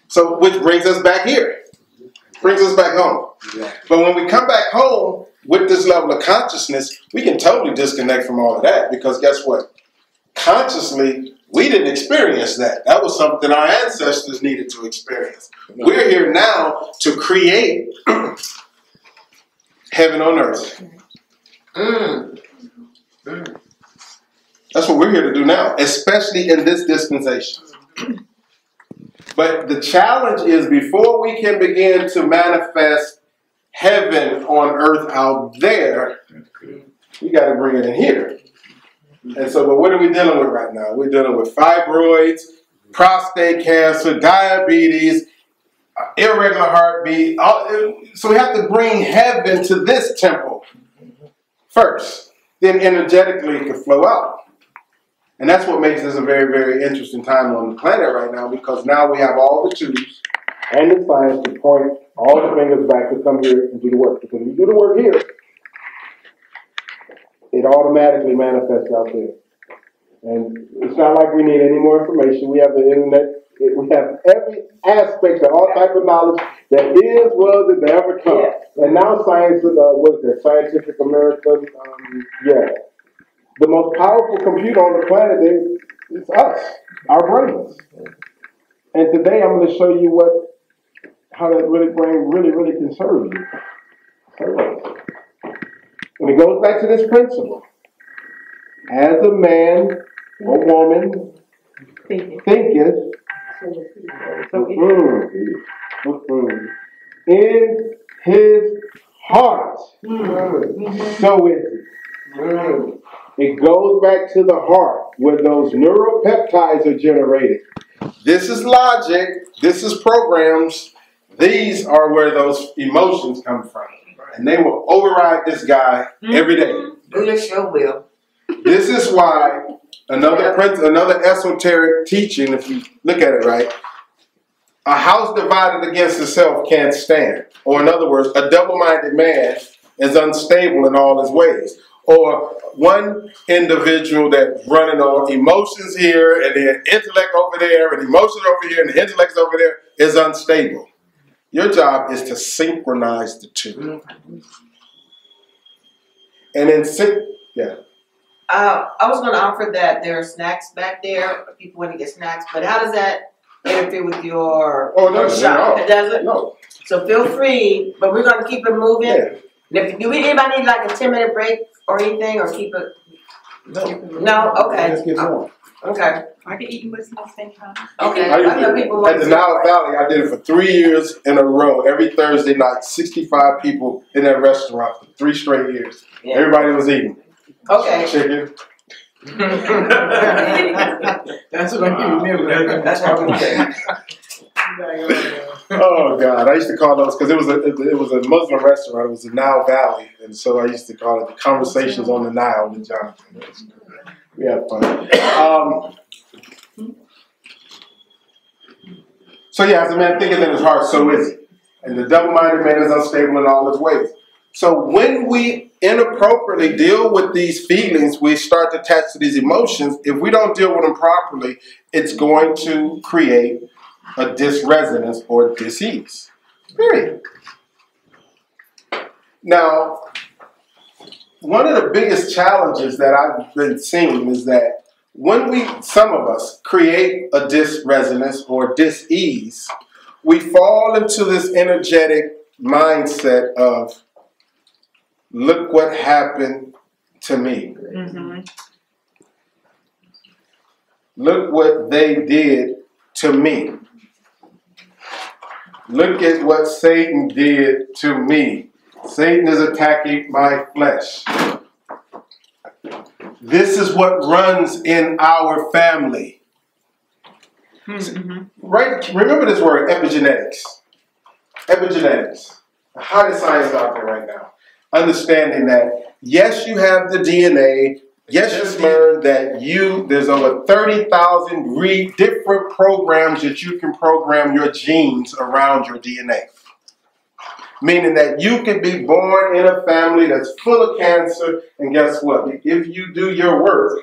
So, which brings us back here, brings us back home. But when we come back home with this level of consciousness, we can totally disconnect from all of that, because guess what? Consciously, we didn't experience that. That was something our ancestors needed to experience. We're here now to create heaven on earth. That's what we're here to do now, especially in this dispensation. But the challenge is, before we can begin to manifest heaven on earth out there, we got to bring it in here. And so, but what are we dealing with right now? We're dealing with fibroids, prostate cancer, diabetes, irregular heartbeat. So we have to bring heaven to this temple first. Then energetically it can flow out. And that's what makes this a very, very interesting time on the planet right now, because now we have all the tools and the science to point all the fingers back to come here and do the work. Because if you do the work here, it automatically manifests out there. And it's not like we need any more information. We have the internet. We have every aspect of all type of knowledge that is, was, and ever come. And now science, what is that? Scientific American, the most powerful computer on the planet is us, our brains. And today I'm going to show you how that brain really can serve you. And it goes back to this principle. As a man or woman thinketh in his heart, so is it. It goes back to the heart, where those neuropeptides are generated. This is logic. This is programs. These are where those emotions come from. And they will override this guy every day. You sure will. This is why another esoteric teaching, if you look at it right, a house divided against itself can't stand. Or in other words, a double-minded man is unstable in all his ways. Or one individual that's running on emotions here and then intellect over there and emotions over here and the intellect's over there is unstable. Your job is to synchronize the two. And then I was going to offer that there are snacks back there. People want to get snacks, but how does that interfere with your workshop? It doesn't? No. So feel free, but we're going to keep it moving. Yeah. Do anybody need like a 10-minute break or anything, or keep it? No? Okay. Let's get going. Okay. I can eat with at the same time. Okay. At the Nile Valley, I did it for 3 years in a row. Every Thursday night, 65 people in that restaurant for 3 straight years. Yeah. Everybody was eating. Okay. Chicken. That's what I remember. That's what I'm saying. Oh God! I used to call those, because it was a Muslim restaurant. It was the Nile Valley, and so I used to call it the Conversations on the Nile with Johnathan. We had fun. So yeah, as a man thinketh in his heart, so is he. And the double-minded man is unstable in all his ways. So when we inappropriately deal with these feelings, we start to attach to these emotions. If we don't deal with them properly, it's going to create a dysresonance or dis-ease. Period. Now, one of the biggest challenges that I've been seeing is that when some of us create a dysresonance or dis-ease, we fall into this energetic mindset of, look what happened to me. Look what they did to me. Look at what Satan did to me. Satan is attacking my flesh. This is what runs in our family. Right? Remember this word, epigenetics. Epigenetics. The hottest science out there right now. Understanding that, yes, you have the DNA. Yes, you learned that there's over 30,000 different programs that you can program your genes around your DNA. Meaning that you could be born in a family that's full of cancer, and guess what? If you do your work,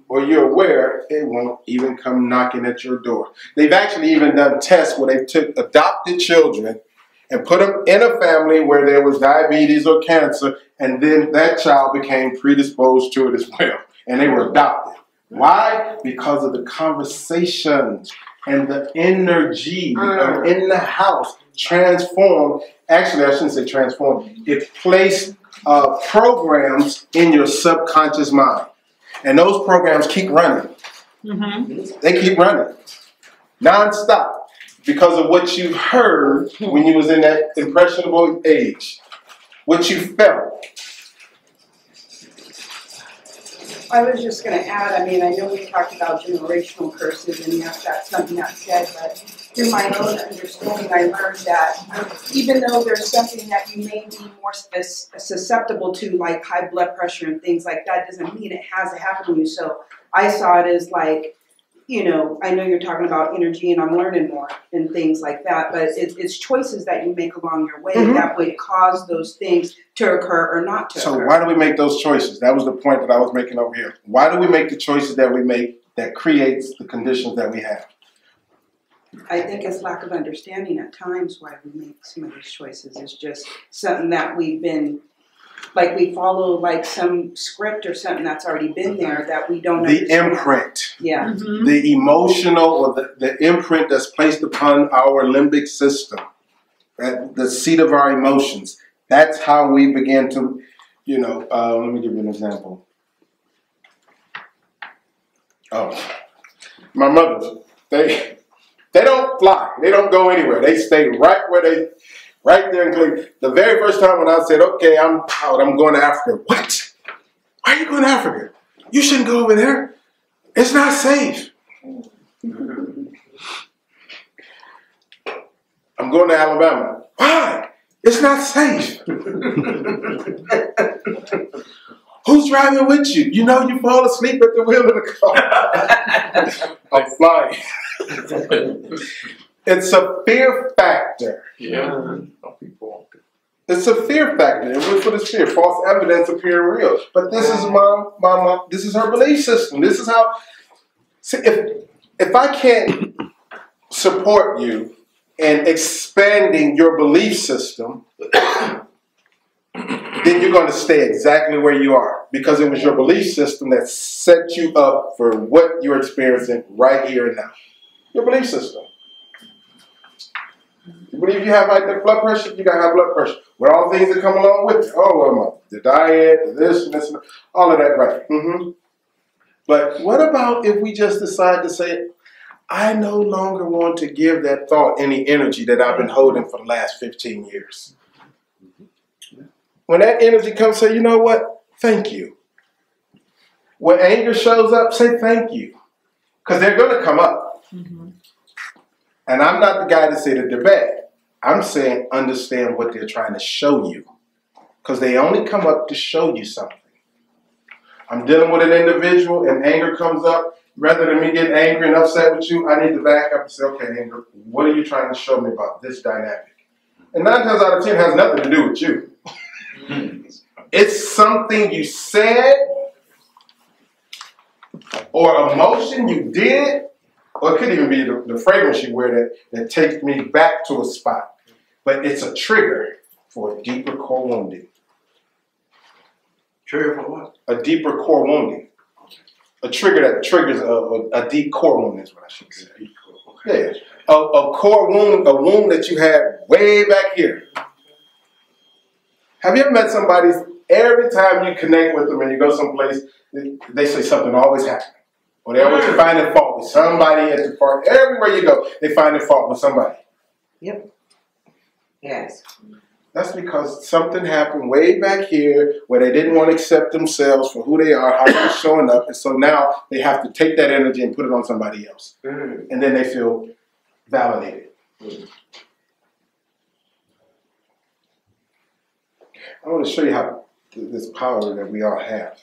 or you're aware, it won't even come knocking at your door. They've actually even done tests where they took adopted children and put them in a family where there was diabetes or cancer, and then that child became predisposed to it as well, and they were adopted. Why? Because of the conversations and the energy in the house transformed. Actually, I shouldn't say transformed. It placed programs in your subconscious mind. And those programs keep running. They keep running. Non-stop. Because of what you heard when you was in that impressionable age. What you felt. I was just going to add, I mean, I know we talked about generational curses, and yes, that's something that's said, but through my own understanding, I learned that even though there's something that you may be more susceptible to, like high blood pressure and things like that, doesn't mean it has to happen to you. So I saw it as like, you know, I know you're talking about energy, and I'm learning more and things like that, but it's choices that you make along your way that would cause those things to occur or not to occur. So why do we make those choices? That was the point that I was making over here. Why do we make the choices that we make that creates the conditions that we have? I think it's lack of understanding at times why we make some of these choices. It's just something that we've been, like we follow like some script or something that's already been there that we don't understand. The imprint. Yeah. The emotional or the imprint that's placed upon our limbic system, at the seat of our emotions. That's how we begin to, you know, let me give you an example. Oh, my mothers, they don't fly. They don't go anywhere. They stay right there in Cleveland. The very first time when I said, okay, I'm out, I'm going to Africa. What? Why are you going to Africa? You shouldn't go over there. It's not safe. I'm going to Alabama. Why? It's not safe. Who's driving with you? You know you fall asleep at the wheel of the car. I'm flying. It's a fear factor. Yeah. It's a fear factor. And what is fear? False evidence appearing real. But this is my mom. This is her belief system. This is how. See, if I can't support you in expanding your belief system, then you're going to stay exactly where you are, because it was your belief system that set you up for what you're experiencing right here and now. Your belief system. You believe you have high blood pressure? You got high blood pressure. With all things that come along with it. Oh, the diet, this, and this, and all of that, right? But what about if we just decide to say, I no longer want to give that thought any energy that I've been holding for the last 15 years. When that energy comes, say, you know what? Thank you. When anger shows up, say thank you. Because they're going to come up. And I'm not the guy to say that they're bad. I'm saying understand what they're trying to show you. Because they only come up to show you something. I'm dealing with an individual and anger comes up. Rather than me getting angry and upset with you, I need to back up and say, okay, anger, what are you trying to show me about this dynamic? And 9 times out of 10 has nothing to do with you. It's something you said or emotion you did, or it could even be the fragrance you wear that takes me back to a spot. But it's a trigger for a deeper core wounding. Trigger for what? A deeper core wounding. A trigger that triggers a deep core wound is what I should say. Yeah. A core wound, a wound that you had way back here. Have you ever met somebody, every time you connect with them and you go someplace, they say something always happens. Or they always find a fault with somebody at the park. Everywhere you go, they find a fault with somebody. Yep. Yes. That's because something happened way back here where they didn't want to accept themselves for who they are, how they're showing up. And so now they have to take that energy and put it on somebody else. And then they feel validated. I want to show you how this power that we all have.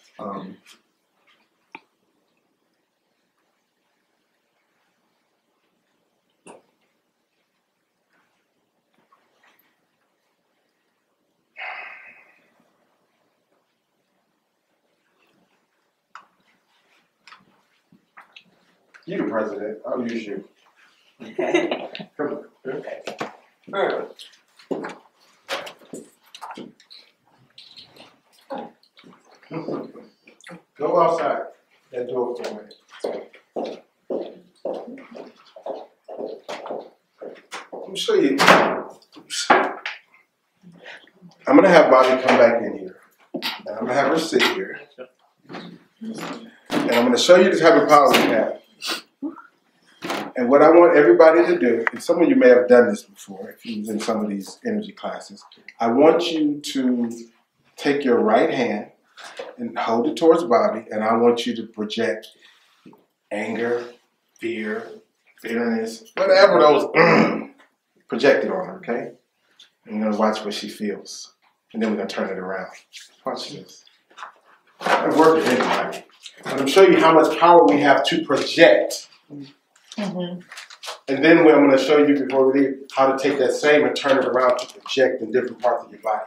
You the president. I'll use you. Okay. Come on. Go outside. That door for me. Let me show you. I'm gonna have Bobby come back in here. And I'm gonna have her sit here. And I'm gonna show you the type of power we have. And what I want everybody to do, and some of you may have done this before, if you was in some of these energy classes, I want you to take your right hand and hold it towards Bobby, and I want you to project anger, fear, bitterness, whatever those project it on her, okay? And you're gonna watch what she feels. And then we're gonna turn it around. Watch this. It works with anybody. But I'm showing you how much power we have to project. And then I'm going to show you before we leave how to take that same and turn it around to project in different parts of your body.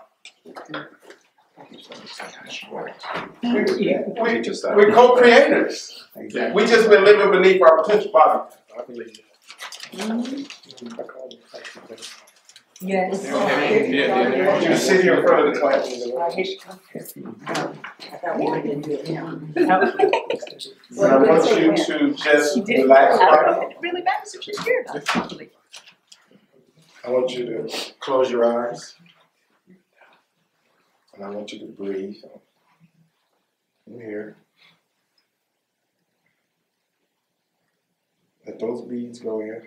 We're co-creators. Exactly. We just been living beneath our potential body. I believe that. Yes. I want you to sit here in front of the class. I thought we were going to do it now. And I want you to just relax. Really bad, so she's scared. I want you to close your eyes. And I want you to breathe in here. Let those beads go in.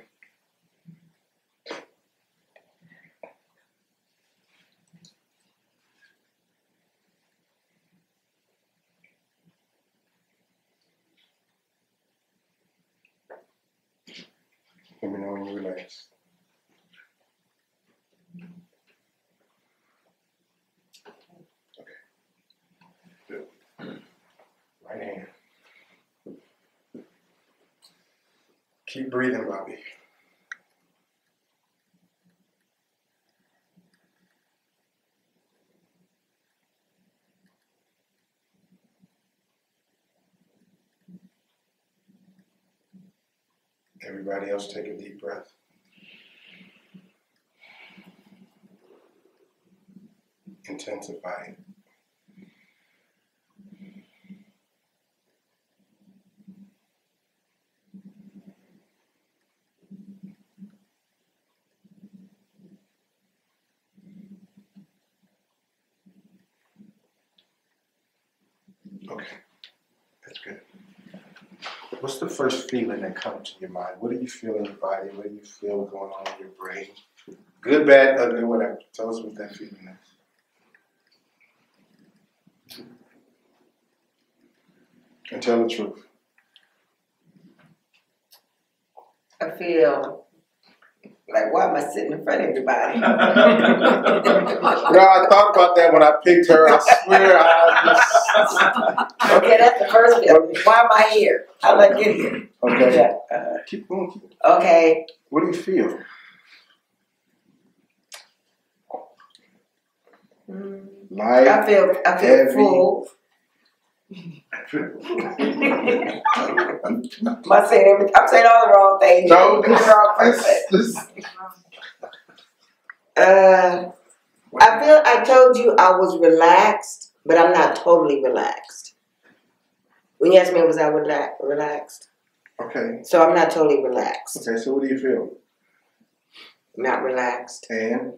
Let me know when you relax. Okay. Good. Right hand. Keep breathing, Bobby. Everybody else take a deep breath. Intensify it. Okay, that's good. What's the first feeling that comes to your mind? What do you feel in your body? What do you feel going on in your brain? Good, bad, ugly, whatever. Tell us what that feeling is. And tell the truth. I feel like, why am I sitting in front of everybody? I thought about that when I picked her. I swear Okay, that's the first feeling. Why am I here? How did I get here? Okay. Yeah, keep going. okay. What do you feel? Light. I feel heavy. full. I'm saying all the wrong things. No, I'm the wrong person. I told you I was relaxed, but I'm not totally relaxed. When you asked me, was I relaxed? Okay. So I'm not totally relaxed. Okay, so what do you feel? Not relaxed. And?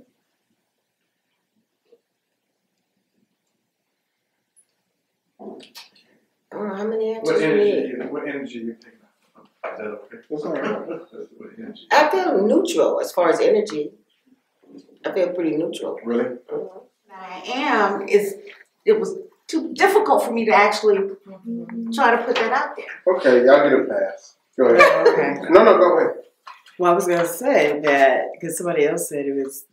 I don't know how many answers you need. What energy you think? Is that okay? That's all right. What energy? I feel neutral as far as energy. I feel pretty neutral. Really? Mm-hmm. I am it was too difficult for me to actually try to put that out there. Okay, y'all get a pass. Go ahead. Okay. No, go ahead. Well, I was going to say that because somebody else said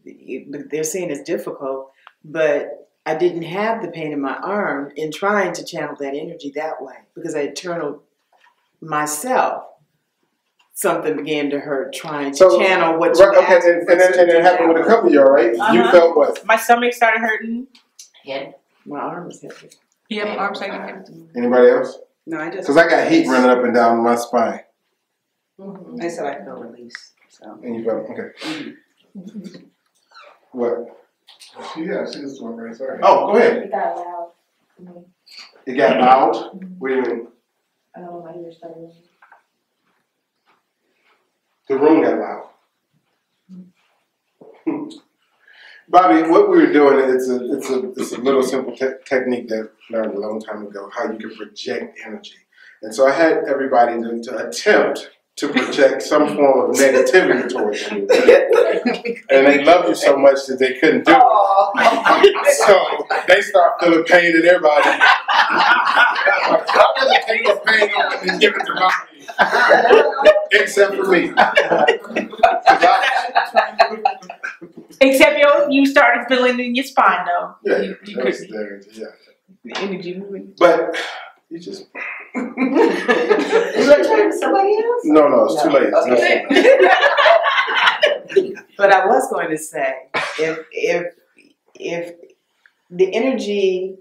they're saying it's difficult, but I didn't have the pain in my arm in trying to channel that energy that way because I had channeled myself. Something began to hurt trying to channel what you asked. Okay, and it happened with a couple of y'all, right? You felt what? My stomach started hurting. Yeah. My arm was heavy. Yeah, my arm started hurting. Anybody else? No, I just. Because I got heat running up and down my spine. I said I feel release. So. And you felt okay. What? Yeah, she was doing great. Sorry. Oh, go ahead. It got loud. It got loud? What do you mean? I don't know, my ears started. The room got loud. Bobby, what we were doing, it's a little simple technique that I learned a long time ago, how you can project energy. And so I had everybody to attempt to project some form of negativity towards you. And they love you so much that they couldn't do it. So they start feeling pain in their body. I'd rather take the pain on and give it to Bobby. Except for me. Except you started feeling in your spine though. Yeah, you that was there, yeah. The energy moving. But you just. You want to turn to somebody else? No, it's too late. Okay. But I was going to say, if the energy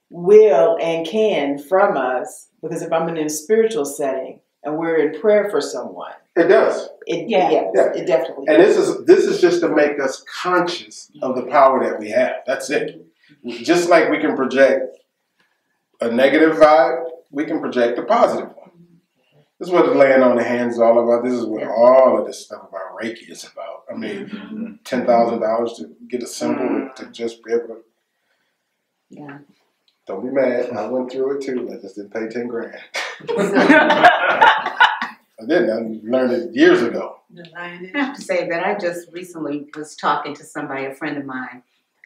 will and can from us, because if I'm in a spiritual setting and we're in prayer for someone, it does. It definitely. And this is just to make us conscious of the power that we have. That's it. Just like we can project a negative vibe, we can project a positive one. This is what the laying on the hands is all about. This is what all of this stuff about Reiki is about. I mean, $10,000 to get a symbol to just be able to. Yeah. Don't be mad. I went through it too. I just didn't pay 10 grand. I didn't. I learned it years ago. I have to say that I just recently was talking to somebody, a friend of mine,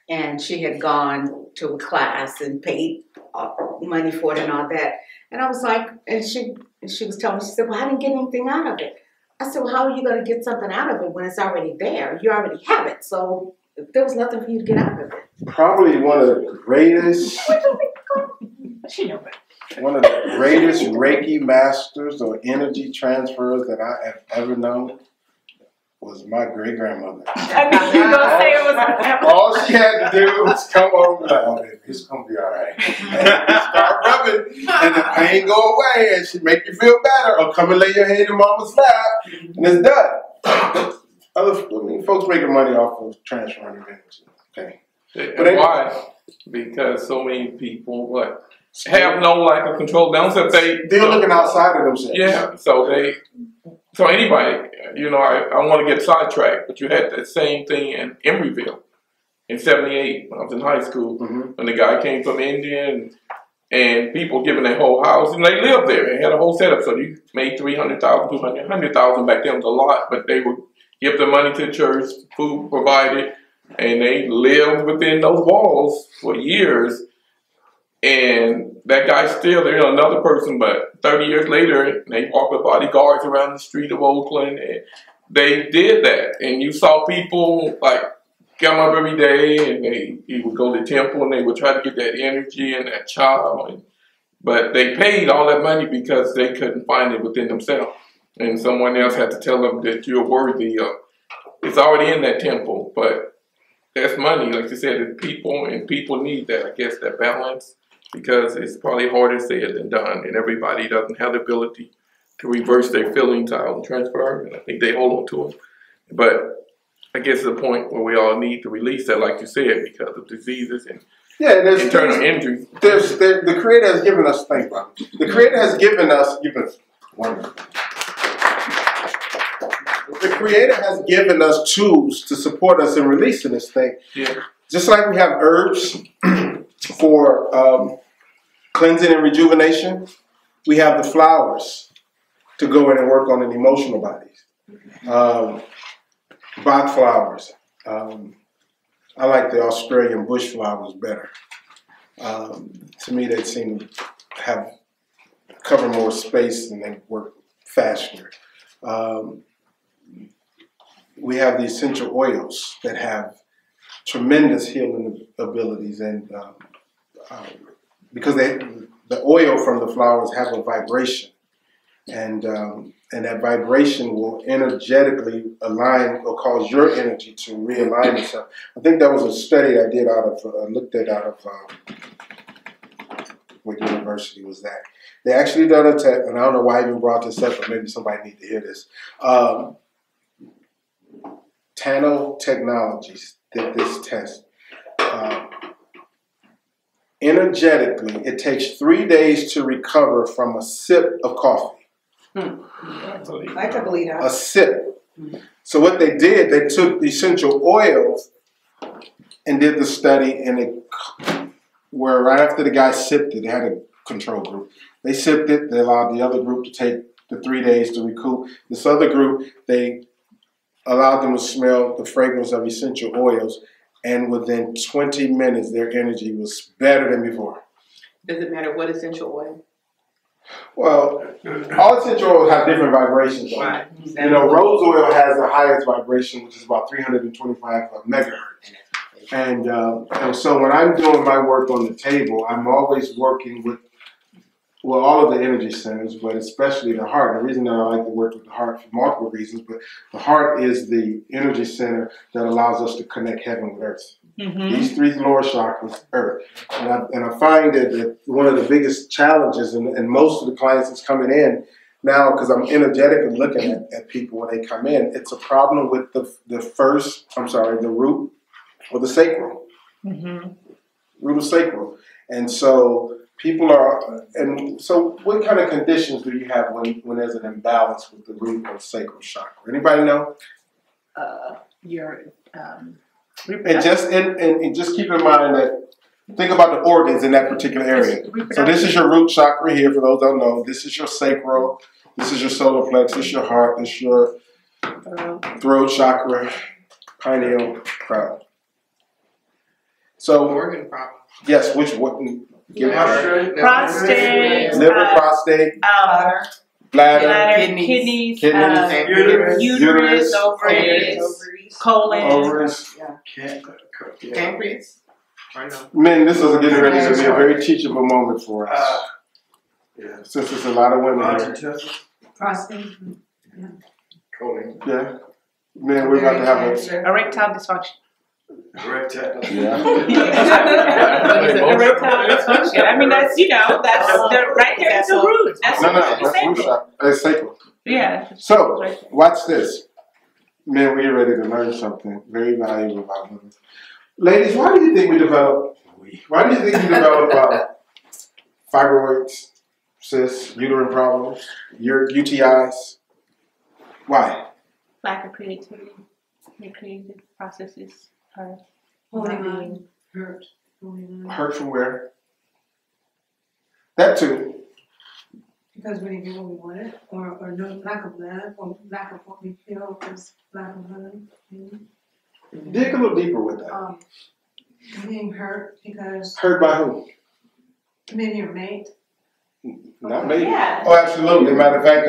and she had gone to a class and paid money for it and all that. And I was like, and she was telling me, she said, well, I didn't get anything out of it. I said, well, how are you going to get something out of it when it's already there? You already have it. So there was nothing for you to get out of it. Probably one of the greatest. One of the greatest Reiki masters or energy transfers that I have ever known was my great grandmother. I mean, you gonna say it was all she had to do was come over and like, oh baby, it's gonna be all right. And start rubbing, and the pain go away, and she make you feel better, or come and lay your head in mama's lap, and it's done. Folks making money off of transferring energy. Okay. And why? Because so many people have no lack of control. They're looking outside of themselves. Yeah. So anybody, I want to get sidetracked, but you had that same thing in Emeryville in '78 when I was in high school. When the guy came from India and people giving their whole house, and they lived there. They had a whole setup, so you made $300,000, $200,000, $100,000 back then was a lot, but they would give the money to the church, food provided, and they lived within those walls for years. And that guy's still there, another person, but 30 years later, they walk with bodyguards around the street of Oakland, and they did that. And you saw people come up every day, and he would go to temple, and they would try to get that energy and that charm. But they paid all that money because they couldn't find it within themselves. And someone else had to tell them that you're worthy of. It's already in that temple, but that's money, like you said, it's people, and people need that, I guess, that balance. Because it's probably harder said than done, and everybody doesn't have the ability to reverse their feelings out and transfer, and I think they hold on to them. But I guess it's a point where we all need to release that, like you said, because of diseases and internal injuries. The Creator has given us, thank you, the Creator has given us, the Creator has given us tools to support us in releasing this thing. Yeah. Just like we have herbs for cleansing and rejuvenation, we have the flowers to go in and work on the emotional bodies. Bach flowers. I like the Australian bush flowers better. To me, they seem to cover more space and they work faster. We have the essential oils that have tremendous healing abilities, and because the oil from the flowers have a vibration, and that vibration will energetically align or cause your energy to realign itself. I think that was a study I did looked at out of what university was that? They actually done a test, and I don't know why I even brought this up, but maybe somebody needs to hear this. Nanotechnologies did this test. Energetically, it takes 3 days to recover from a sip of coffee. I can believe that. A sip. So what they did, they took the essential oils and did the study, and where right after the guy sipped it, they had a control group. They sipped it, they allowed the other group to take the 3 days to recoup. This other group, they allowed them to smell the fragrance of essential oils, and within 20 minutes, their energy was better than before. Does it matter what essential oil? Well, all essential oils have different vibrations. Right. You know, rose oil has the highest vibration, which is about 325 megahertz. And so when I'm doing my work on the table, I'm always working with, well, all of the energy centers, but especially the heart. The reason that I like to work with the heart for multiple reasons, but the heart is the energy center that allows us to connect heaven with earth. These three lower chakras, earth. And I find that one of the biggest challenges, and most of the clients that's coming in now, because I'm energetic and looking at people when they come in, it's a problem with the root or the sacral. Root or sacral. And so people are, and so what kind of conditions do you have when there's an imbalance with the root or sacral chakra? Anybody know? And just keep in mind that, think about the organs in that particular area. So this is your root chakra here, for those who don't know. This is your sacral. This is your solar plexus. This is your heart. This is your throat chakra, pineal, crown. So Organ problem. yes, what? Prostate, liver, prostate, bladder, kidneys, uterus, ovaries, colon, ovaries. pancreas. Men, this is getting ready to be a very teachable moment for us. Since there's a lot of women here. Prostate. Yeah. Man, we're about to have erectile dysfunction. Yeah. Erectile dysfunction. I mean, that's, that's right there at the root. That's that's root chakra. It's sacral. Yeah. So, watch this. Man, we're ready to learn something very valuable about women. Ladies, why do you think we develop fibroids, cysts, uterine problems, UTIs? Why? Lack of creativity. The creative processes are Holding on. Hurt. Hurt from where? That too. Because we didn't get what we wanted, or no lack of blood, or lack of what we feel is lack of blood. Dig a little deeper with that. Being hurt because. Hurt by who? Maybe your mate. Not me. Yeah. Oh, absolutely. Matter of fact,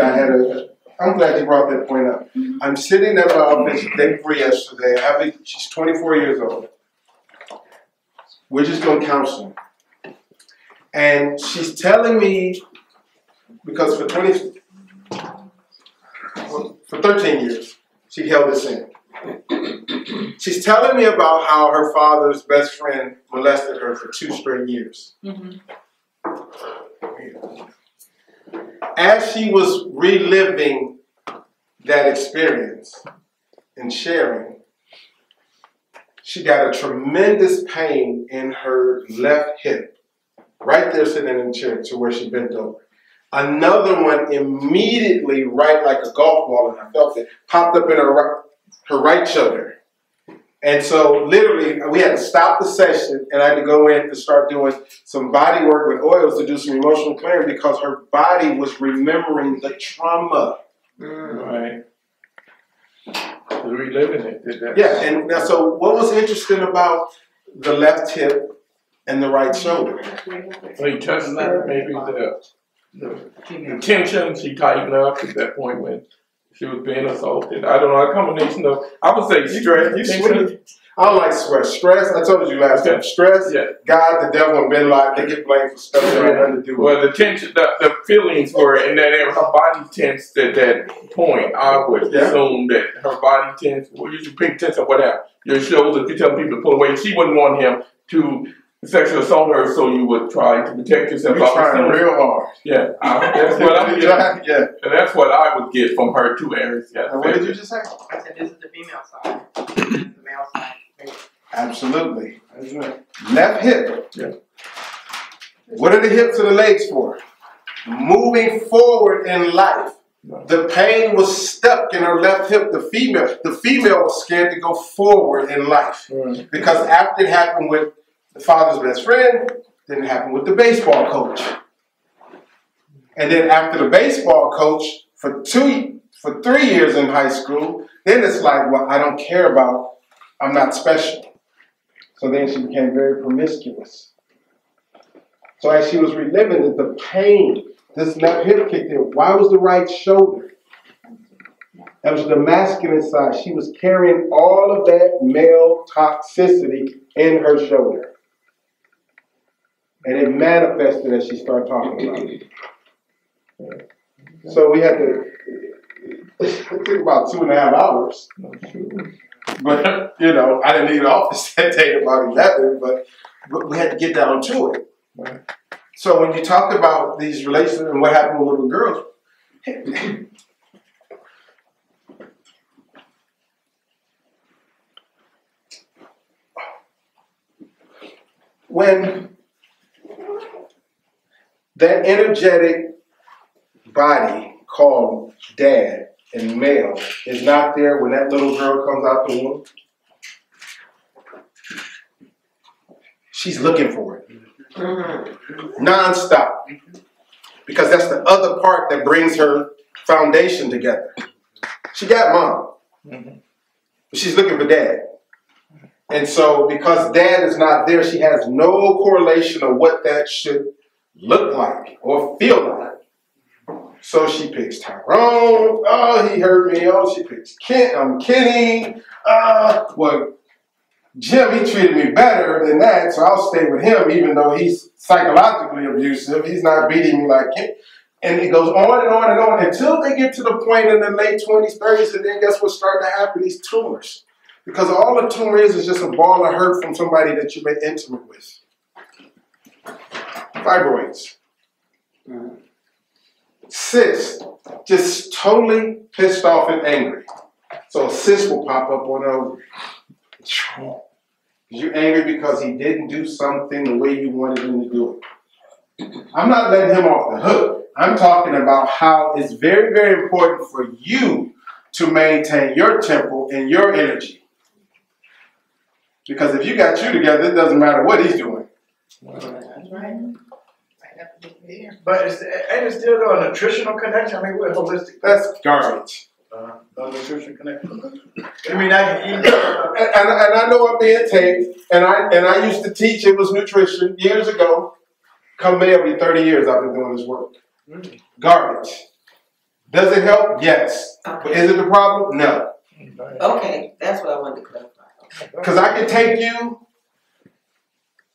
I'm glad you brought that point up. I'm sitting at my office day before yesterday. She's 24 years old. We're just doing counseling. And she's telling me, because for 13 years, she held this in. She's telling me about how her father's best friend molested her for 2 straight years. As she was reliving that experience and sharing, she got a tremendous pain in her left hip, right there sitting in the chair to where she bent over. Another one immediately, right like a golf ball, and I felt it, popped up in her right shoulder. And so literally, we had to stop the session, and I had to go in and start doing some body work with oils to do some emotional clearing, because her body was remembering the trauma. Right. Reliving it. Yeah, and so what was interesting about the left hip and the right shoulder? So you touched maybe the tension she tightened up at that point when she was being assaulted. I don't know, a combination of, I would say stress. I don't like stress. Stress, I told you last time. Stress, God, the devil, and Ben Laden, they get blamed for stuff they had nothing to do with. Well, the tension, the feelings were in that area. Her body tensed at that point. I would assume that her body tensed, well, you should pick tense or whatever. Your shoulders, you tell people to pull away. She wouldn't want him to sexual assault her, so you would try to protect yourself. You're trying real hard. Yeah, that's what I'm getting. Yeah, and that's what I would get from her two areas. Yeah. And what did you just say? I said this is the female side. This is the male side. Absolutely. Left hip. Yeah. What are the hips and the legs for? Moving forward in life. The pain was stuck in her left hip. The female was scared to go forward in life. Because after it happened with the father's best friend, then it happened with the baseball coach. And then after the baseball coach for 3 years in high school, then it's like, well, I don't care about, I'm not special. So then she became very promiscuous. So as she was reliving it, the pain, this left hip kicked in. Why was the right shoulder? That was the masculine side. She was carrying all of that male toxicity in her shoulder. And it manifested as she started talking about it. So we had to, it took about 2.5 hours. But, you know, I didn't leave the office that day at about 11, but we had to get down to it. So when you talk about these relationships and what happened with little girls, when that energetic body called dad and male is not there when that little girl comes out the womb, she's looking for it. Non-stop. Because that's the other part that brings her foundation together. She got mom. But she's looking for dad. And so because dad is not there, she has no correlation of what that should look like or feel like. So she picks Tyrone. Oh, he hurt me. Oh, she picks Kenny. Well, Jim, he treated me better than that, so I'll stay with him even though he's psychologically abusive. He's not beating me like him. And it goes on and on and on until they get to the point in the late 20s, 30s, and then guess what's starting to happen? These tumors. Because all a tumor is just a ball of hurt from somebody that you've been intimate with. Fibroids. Cysts. Just totally pissed off and angry. So a cyst will pop up on over. You're angry because he didn't do something the way you wanted him to do it. I'm not letting him off the hook. I'm talking about how it's very, very important for you to maintain your tempo and your energy. Because if you got you together, it doesn't matter what he's doing. That's right. But ain't it still a nutritional connection? I mean, we're holistic. That's garbage. No nutrition connection. I mean, I can eat. And I know I'm being taped, and I used to teach it was nutrition years ago. Come May, it'll be 30 years I've been doing this work. Garbage. Does it help? Yes. But is it the problem? No. Okay, that's what I wanted to clarify. Because I can take you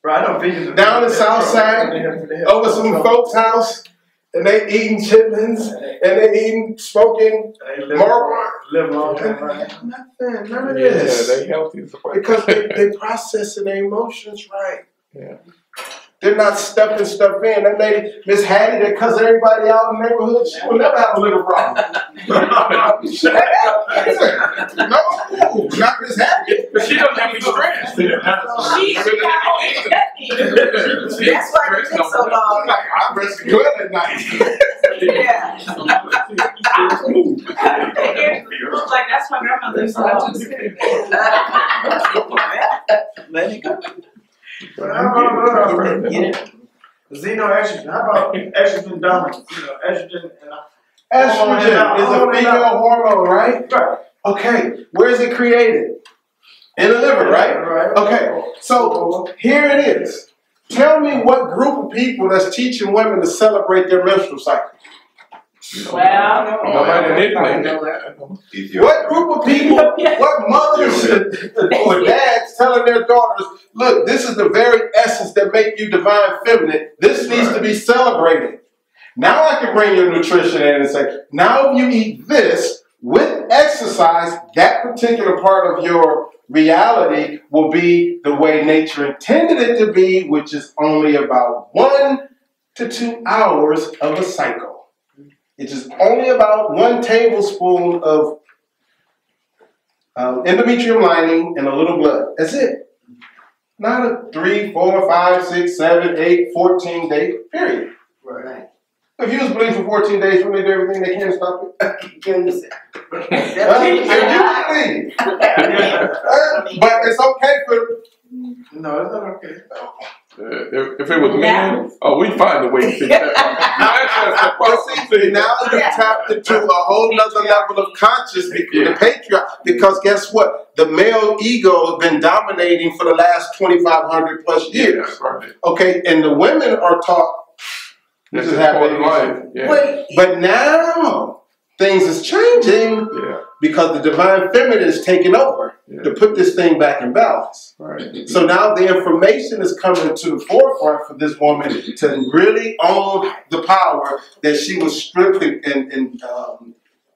down the south side over some folks' house, and they eating chitlins, and they eating smoking marijuana. Live long time. None of this. Yeah, they healthy. Because they processing their emotions right. Yeah. They're not stuffing stuff in. That lady, Miss Hattie, that cuss everybody out in the neighborhood, she will never have a liver problem. No, not Miss Hattie. But she don't have any stress. That's why it took so long. Like, I'm resting good at night. Yeah. Like that's my grandmother's song. Let it go. But how about xenoestrogen? How about estrogen dominance? You know, estrogen and Estrogen is a female hormone, right? Right. Okay, where is it created? In the liver, right? Right. Okay, so here it is. Tell me what group of people that's teaching women to celebrate their menstrual cycle. Well, Nobody What group of people, what mothers or dads telling their daughters, look, this is the very essence that make you divine feminine. This needs to be celebrated. Now I can bring your nutrition in and say, now if you eat this with exercise, that particular part of your reality will be the way nature intended it to be, which is only about 1 to 2 hours of a cycle. It is only about 1 tablespoon of endometrium lining and a little blood. That's it. Not a 3, 4, 5, 6, 7, 8, 14 day period. Right. If you was bleeding for 14 days, when they do everything they can to stop it. But it's okay for. No, it's not okay. If it was men, we'd find a way to fix that. Now you've tapped into a whole nother level of consciousness, the patriarch. Because guess what? The male ego has been dominating for the last 2,500 plus years. Right. Okay, and the women are taught. This is part of life. Yeah. But now things is changing because the divine feminine is taking over to put this thing back in balance. Right. So now the information is coming to the forefront for this woman to really own the power that she was strictly and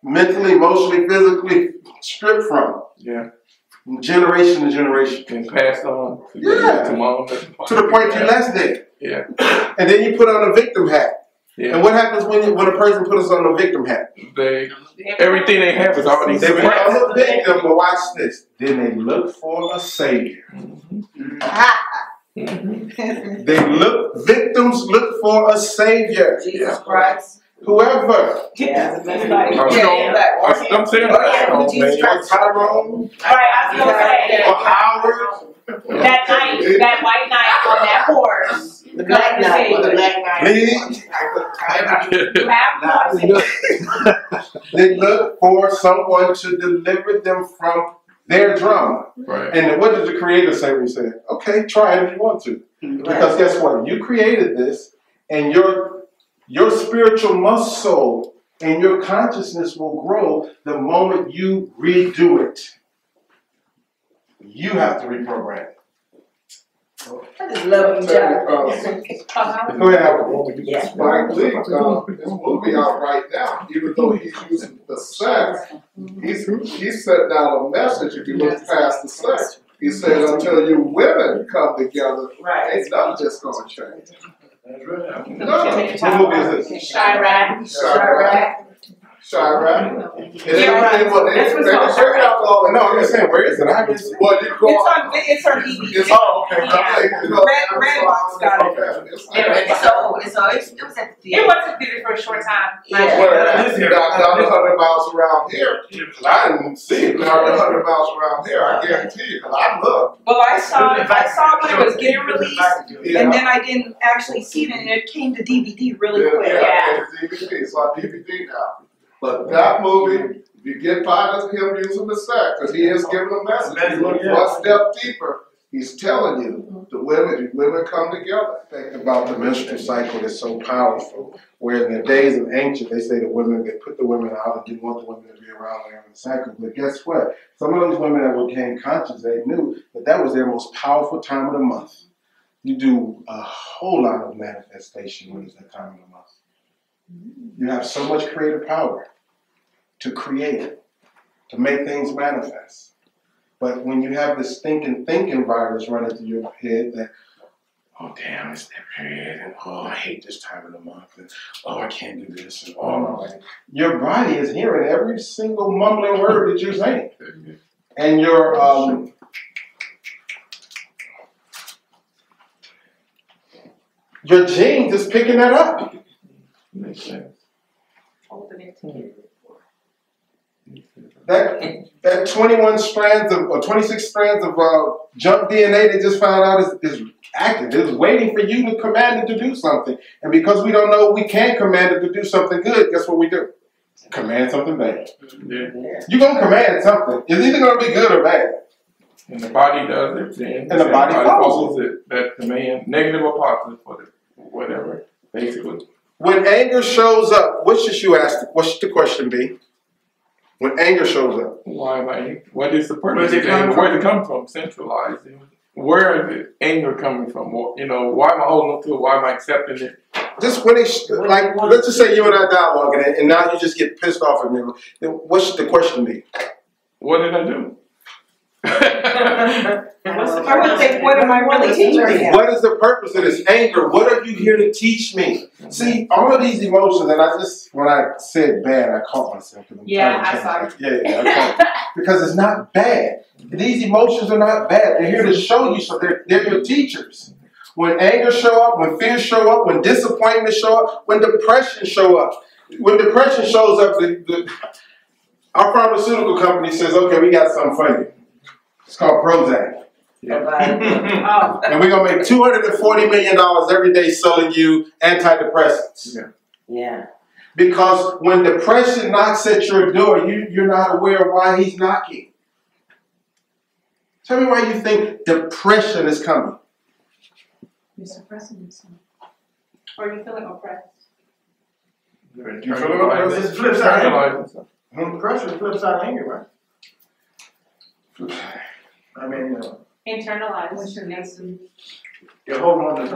mentally, emotionally, physically stripped from. Yeah. Generation to generation. And passed on to mom. To the point you left there. Yeah. And then you put on a victim hat. Yeah. And what happens when a person puts on a victim hat? Everything they have is already they become a victim, but watch this. Then they look for a savior. Victims look for a savior. Jesus Christ. Whoever. I'm saying Tyrone. Right, I was gonna say. Or Howard. That night, that white night on that horse. The black knight. They look for someone to deliver them from their drama. Right. And what did the creator say when he said, okay, try it if you want to. Because guess what? You created this, and your spiritual muscle and your consciousness will grow the moment you redo it. You have to reprogram it. I just love you, Johnathan. Go ahead, Albert. Spike Lee, this movie out right now, even though he's using the sex, he's set down a message if you look past the sex. He said, until you women come together, ain't nothing just gonna change. What movie is this? Chirac. Chirac. No, I'm just saying, where is it? I haven't seen Well, you go it's on DVD. It's on, okay. Redbox got it. It's old. It was at the theater. It was at the theater for a short time. Down 100 miles around here. I didn't see it down 100 miles around here. I guarantee you, because I looked. Well, I saw it when it was getting released, and then I didn't actually see it, and it came to DVD really quick. DVD. It's on DVD now. But that movie, if you get past him using the sex, because he is giving a message. You look one step deeper, he's telling you, the women come together. Think about the menstrual cycle that's so powerful. Where in the days of ancient, they say the women, they put the women out and didn't want the women to be around during the cycle. But guess what? Some of those women that became conscious, they knew that was their most powerful time of the month. You do a whole lot of manifestation when it's that time of the month. You have so much creative power to create, to make things manifest. But when you have this thinking virus running through your head that, oh damn, it's that period, and oh, I hate this time of the month, and oh, I can't do this, and oh my, your body is hearing every single mumbling word that you're saying. And your genes is picking that up. Makes sense. That 21 strands of, or 26 strands of junk DNA they just found out is active. It's waiting for you to command it to do something. And because we don't know we can't command it to do something good, guess what we do? Command something bad. Yeah. You're going to command something. It's either going to be good or bad. And the body does it. And the body follows it. That command, negative or positive, whatever, basically. When anger shows up, what should you ask? What should the question be? When anger shows up. Why am I? What is the purpose of anger? Where did it come from? Centralized. Where is the anger coming from? You know, why am I holding on to it? Why am I accepting it? Just when like, let's just say you and I dialoguing, and now you just get pissed off at me. Then what should the question be? What did I do? I would think, what am I really teaching him? What is the purpose of this anger? What are you here to teach me? See, all of these emotions, and when I said bad, I caught myself. Yeah, I saw it. Yeah, because it's not bad. These emotions are not bad. They're here to show you, so they're your teachers. When anger show up, when fear show up, when disappointment show up, when depression show up. When depression shows up, our pharmaceutical company says, okay, we got something for you. It's called Prozac. Yeah. And we're going to make $240 million every day selling you antidepressants. Yeah. Because when depression knocks at your door, you're not aware of why he's knocking. Tell me why you think depression is coming. You're suppressing yourself. Or you're feeling oppressed. You feel oppressed? It's the flip side of anger. Depression is the flip side of anger, right? I mean, internalize. You're holding on to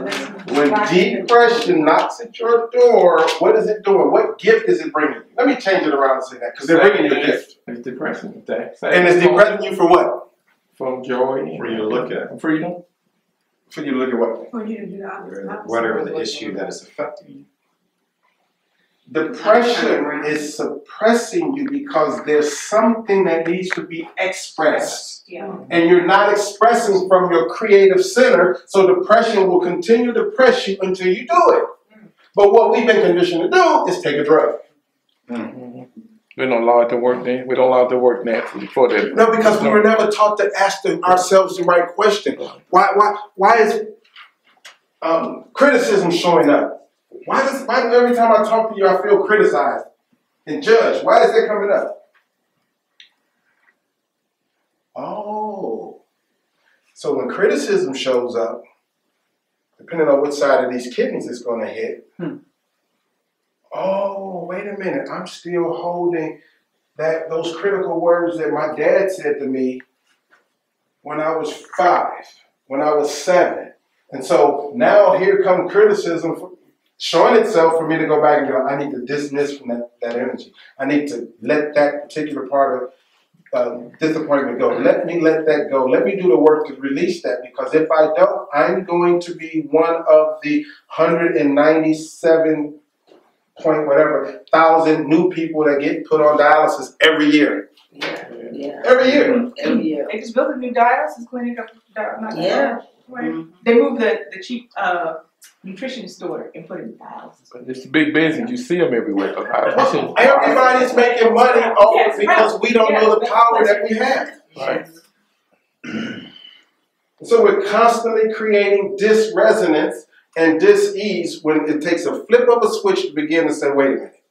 when depression knocks at your door, what is it doing? What gift is it bringing? Let me change it around and say that, because they're bringing you a gift. It's depressing. And it's depressing you for what? From joy. For you to look at. Freedom. For you to look at what? For you to do the opposite. Whatever the issue that is affecting you. Depression is suppressing you because there's something that needs to be expressed. Yeah. And you're not expressing from your creative center, so depression will continue to press you until you do it. But what we've been conditioned to do is take a drug. We don't allow it to work then. We don't allow it to work naturally for that. No, because we were never taught to ask ourselves the right question. Why is criticism showing up? Why does every time I talk to you I feel criticized and judged? Why is that coming up? Oh. So when criticism shows up, depending on which side of these kidneys it's going to hit, oh, wait a minute, I'm still holding those critical words that my dad said to me when I was 5, when I was 7. And so now here comes criticism showing itself for me to go back and go, I need to dismiss from that energy. I need to let that particular part of disappointment go. Let me let that go. Let me do the work to release that, because if I don't, I'm going to be one of the 197 thousand new people that get put on dialysis every year. Yeah. Every year. Every year. They just built a new dialysis clinic up. Yeah. They moved the cheap nutrition store and put it in dialysis. But it's big business. You see them everywhere. Everybody's making money off it because we don't know the power that we have. Right. So we're constantly creating dis-resonance and dis-ease when it takes a flip of a switch to begin to say, wait a minute.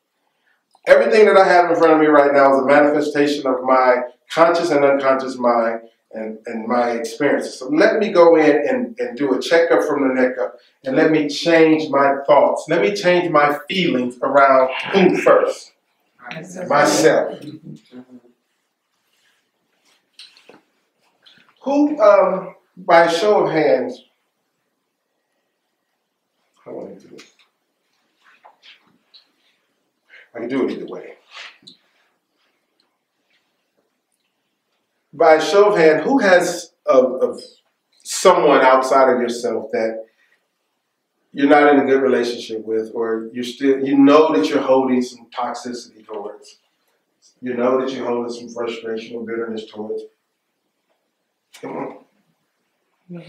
Everything that I have in front of me right now is a manifestation of my conscious and unconscious mind and my experiences. So let me go in and do a checkup from the neck up, and let me change my thoughts. Let me change my feelings around who first? Myself. Who, by a show of hands, I want to do it. I can do it either way. By a show of hand, who has of someone outside of yourself that you're not in a good relationship with, or you know that you're holding some toxicity towards? You know that you're holding some frustration or bitterness towards? Come on. No,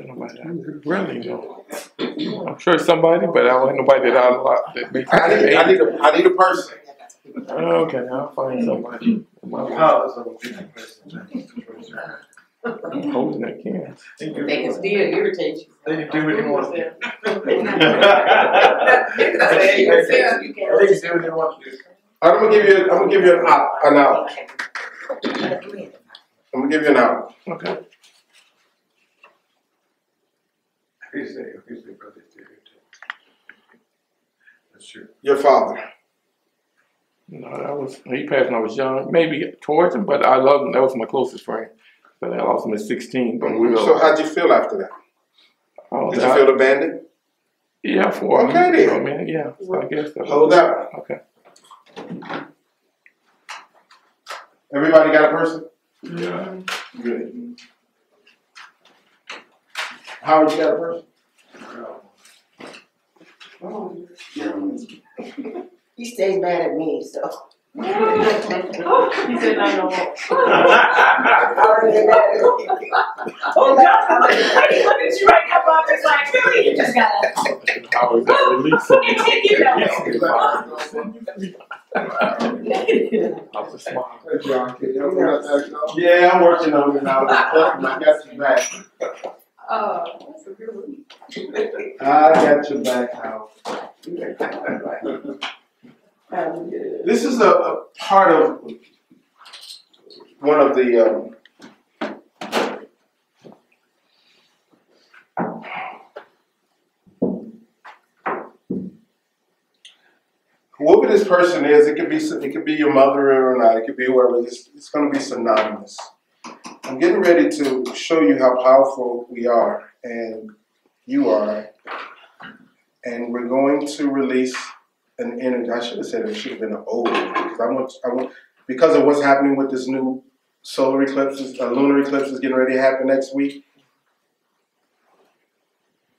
nobody. Really, no. I'm sure somebody, but I don't have nobody that I need a person. Okay, I'll find somebody. I'm holding that can. They can still irritate you. They can do what they want to do. I'm gonna give you an out. I'm gonna give you an out. Okay. Your father. No, he passed when I was young. Maybe towards him, but I loved him. That was my closest friend. But I lost him at 16. But So how'd you feel after that? Did you feel abandoned? Yeah, for okay, then. I mean, yeah. So I guess that hold that. Okay. Everybody got a person? Yeah. Good. Howard, you got a person? He stays mad at me, so. He said, no, no. Oh, Johnathan, wait, look at you right now, Bob. It's like, really? You just gotta. How is that releasing? You know. How's the smile? Hey, John, can you help me with that, John? Yeah, I'm working on it now. I got your back. Oh, that's a good one. I got your back, Howard. This is a part of one of the whoever this person is. It could be your mother or not. It could be whoever. It's going to be synonymous. I'm getting ready to show you how powerful we are, and you are, and we're going to release an energy. I should have said it should have been an old one, because I want because of what's happening with this new solar eclipse, lunar eclipse is getting ready to happen next week.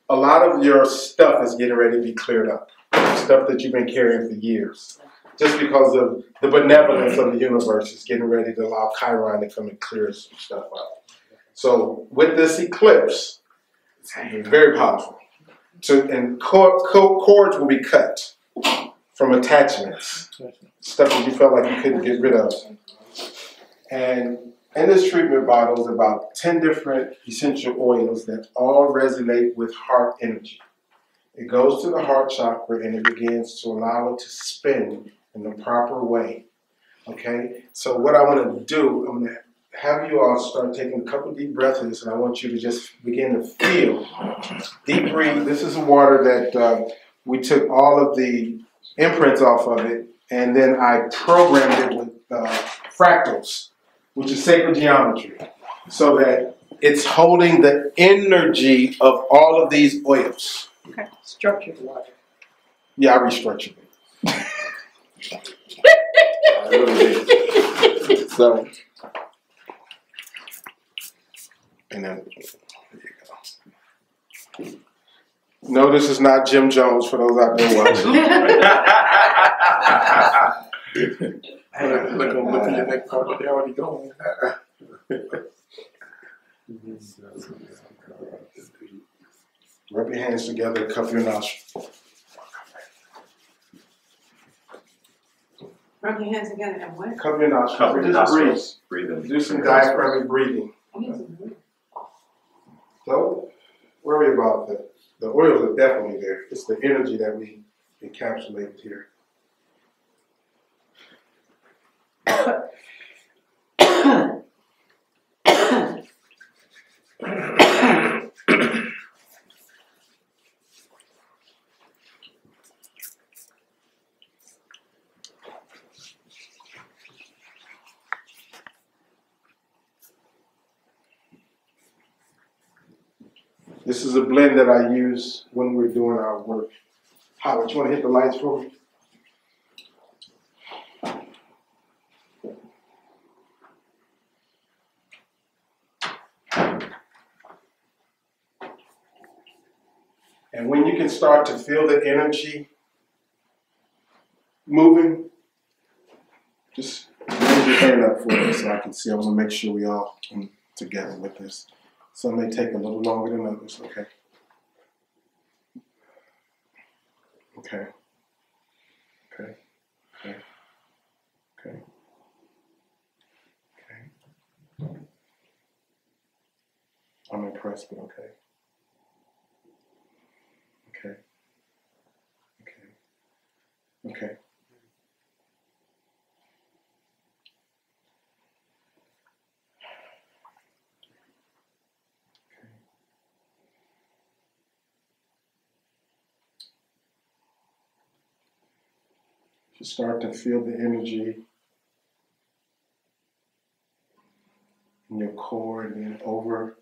A lot of your stuff is getting ready to be cleared up. Stuff that you've been carrying for years. Just because of the benevolence of the universe is getting ready to allow Chiron to come and clear some stuff up. So with this eclipse, it's very powerful. And cords will be cut from attachments, stuff that you felt like you couldn't get rid of. And in this treatment bottle is about 10 different essential oils that all resonate with heart energy. It goes to the heart chakra and it begins to allow it to spin in the proper way. Okay? So what I want to do, I'm going to have you all start taking a couple deep breaths, and I want you to just begin to feel. Deep breathe. This is water that we took all of the imprints off of it, and then I programmed it with fractals, which is sacred geometry, so that it's holding the energy of all of these oils. Okay. Structured water. Yeah, I restructured it. I really did. So, and then, there you go. No, this is not Jim Jones for those out there watching. Look at your next part, but they already going. Rub your hands together, cup your nostrils. Rub your hands together and what? Cup your nostrils. Cover your Just breathe. nostrils. Breathe in. Do some diaphragmatic breathing. Don't worry about the oils are definitely there. It's the energy that we encapsulated here. This is a blend that I use when we're doing our work. Howard, you want to hit the lights for me? And when you can start to feel the energy moving, just raise your hand up for me so I can see. I want to make sure we all come together with this. Some may take a little longer than others, okay? Okay. Okay. Okay. Okay. Okay. I'm impressed, but okay. Okay. Okay. Okay. You start to feel the energy in your core and then over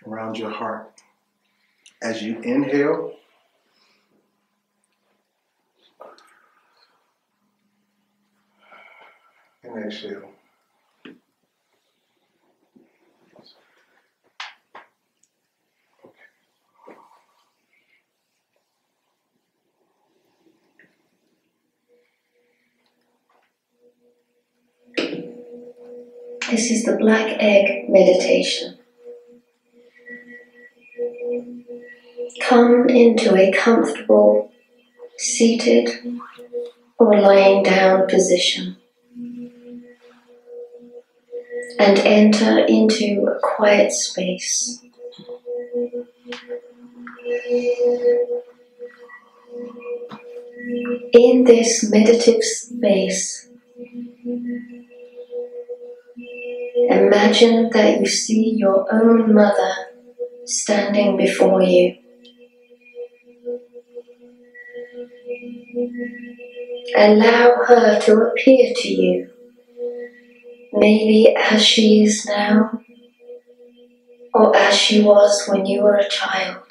around your heart. As you inhale, and exhale. This is the black egg meditation. Come into a comfortable seated or lying down position and enter into a quiet space. In this meditative space, imagine that you see your own mother standing before you. Allow her to appear to you, maybe as she is now, or as she was when you were a child.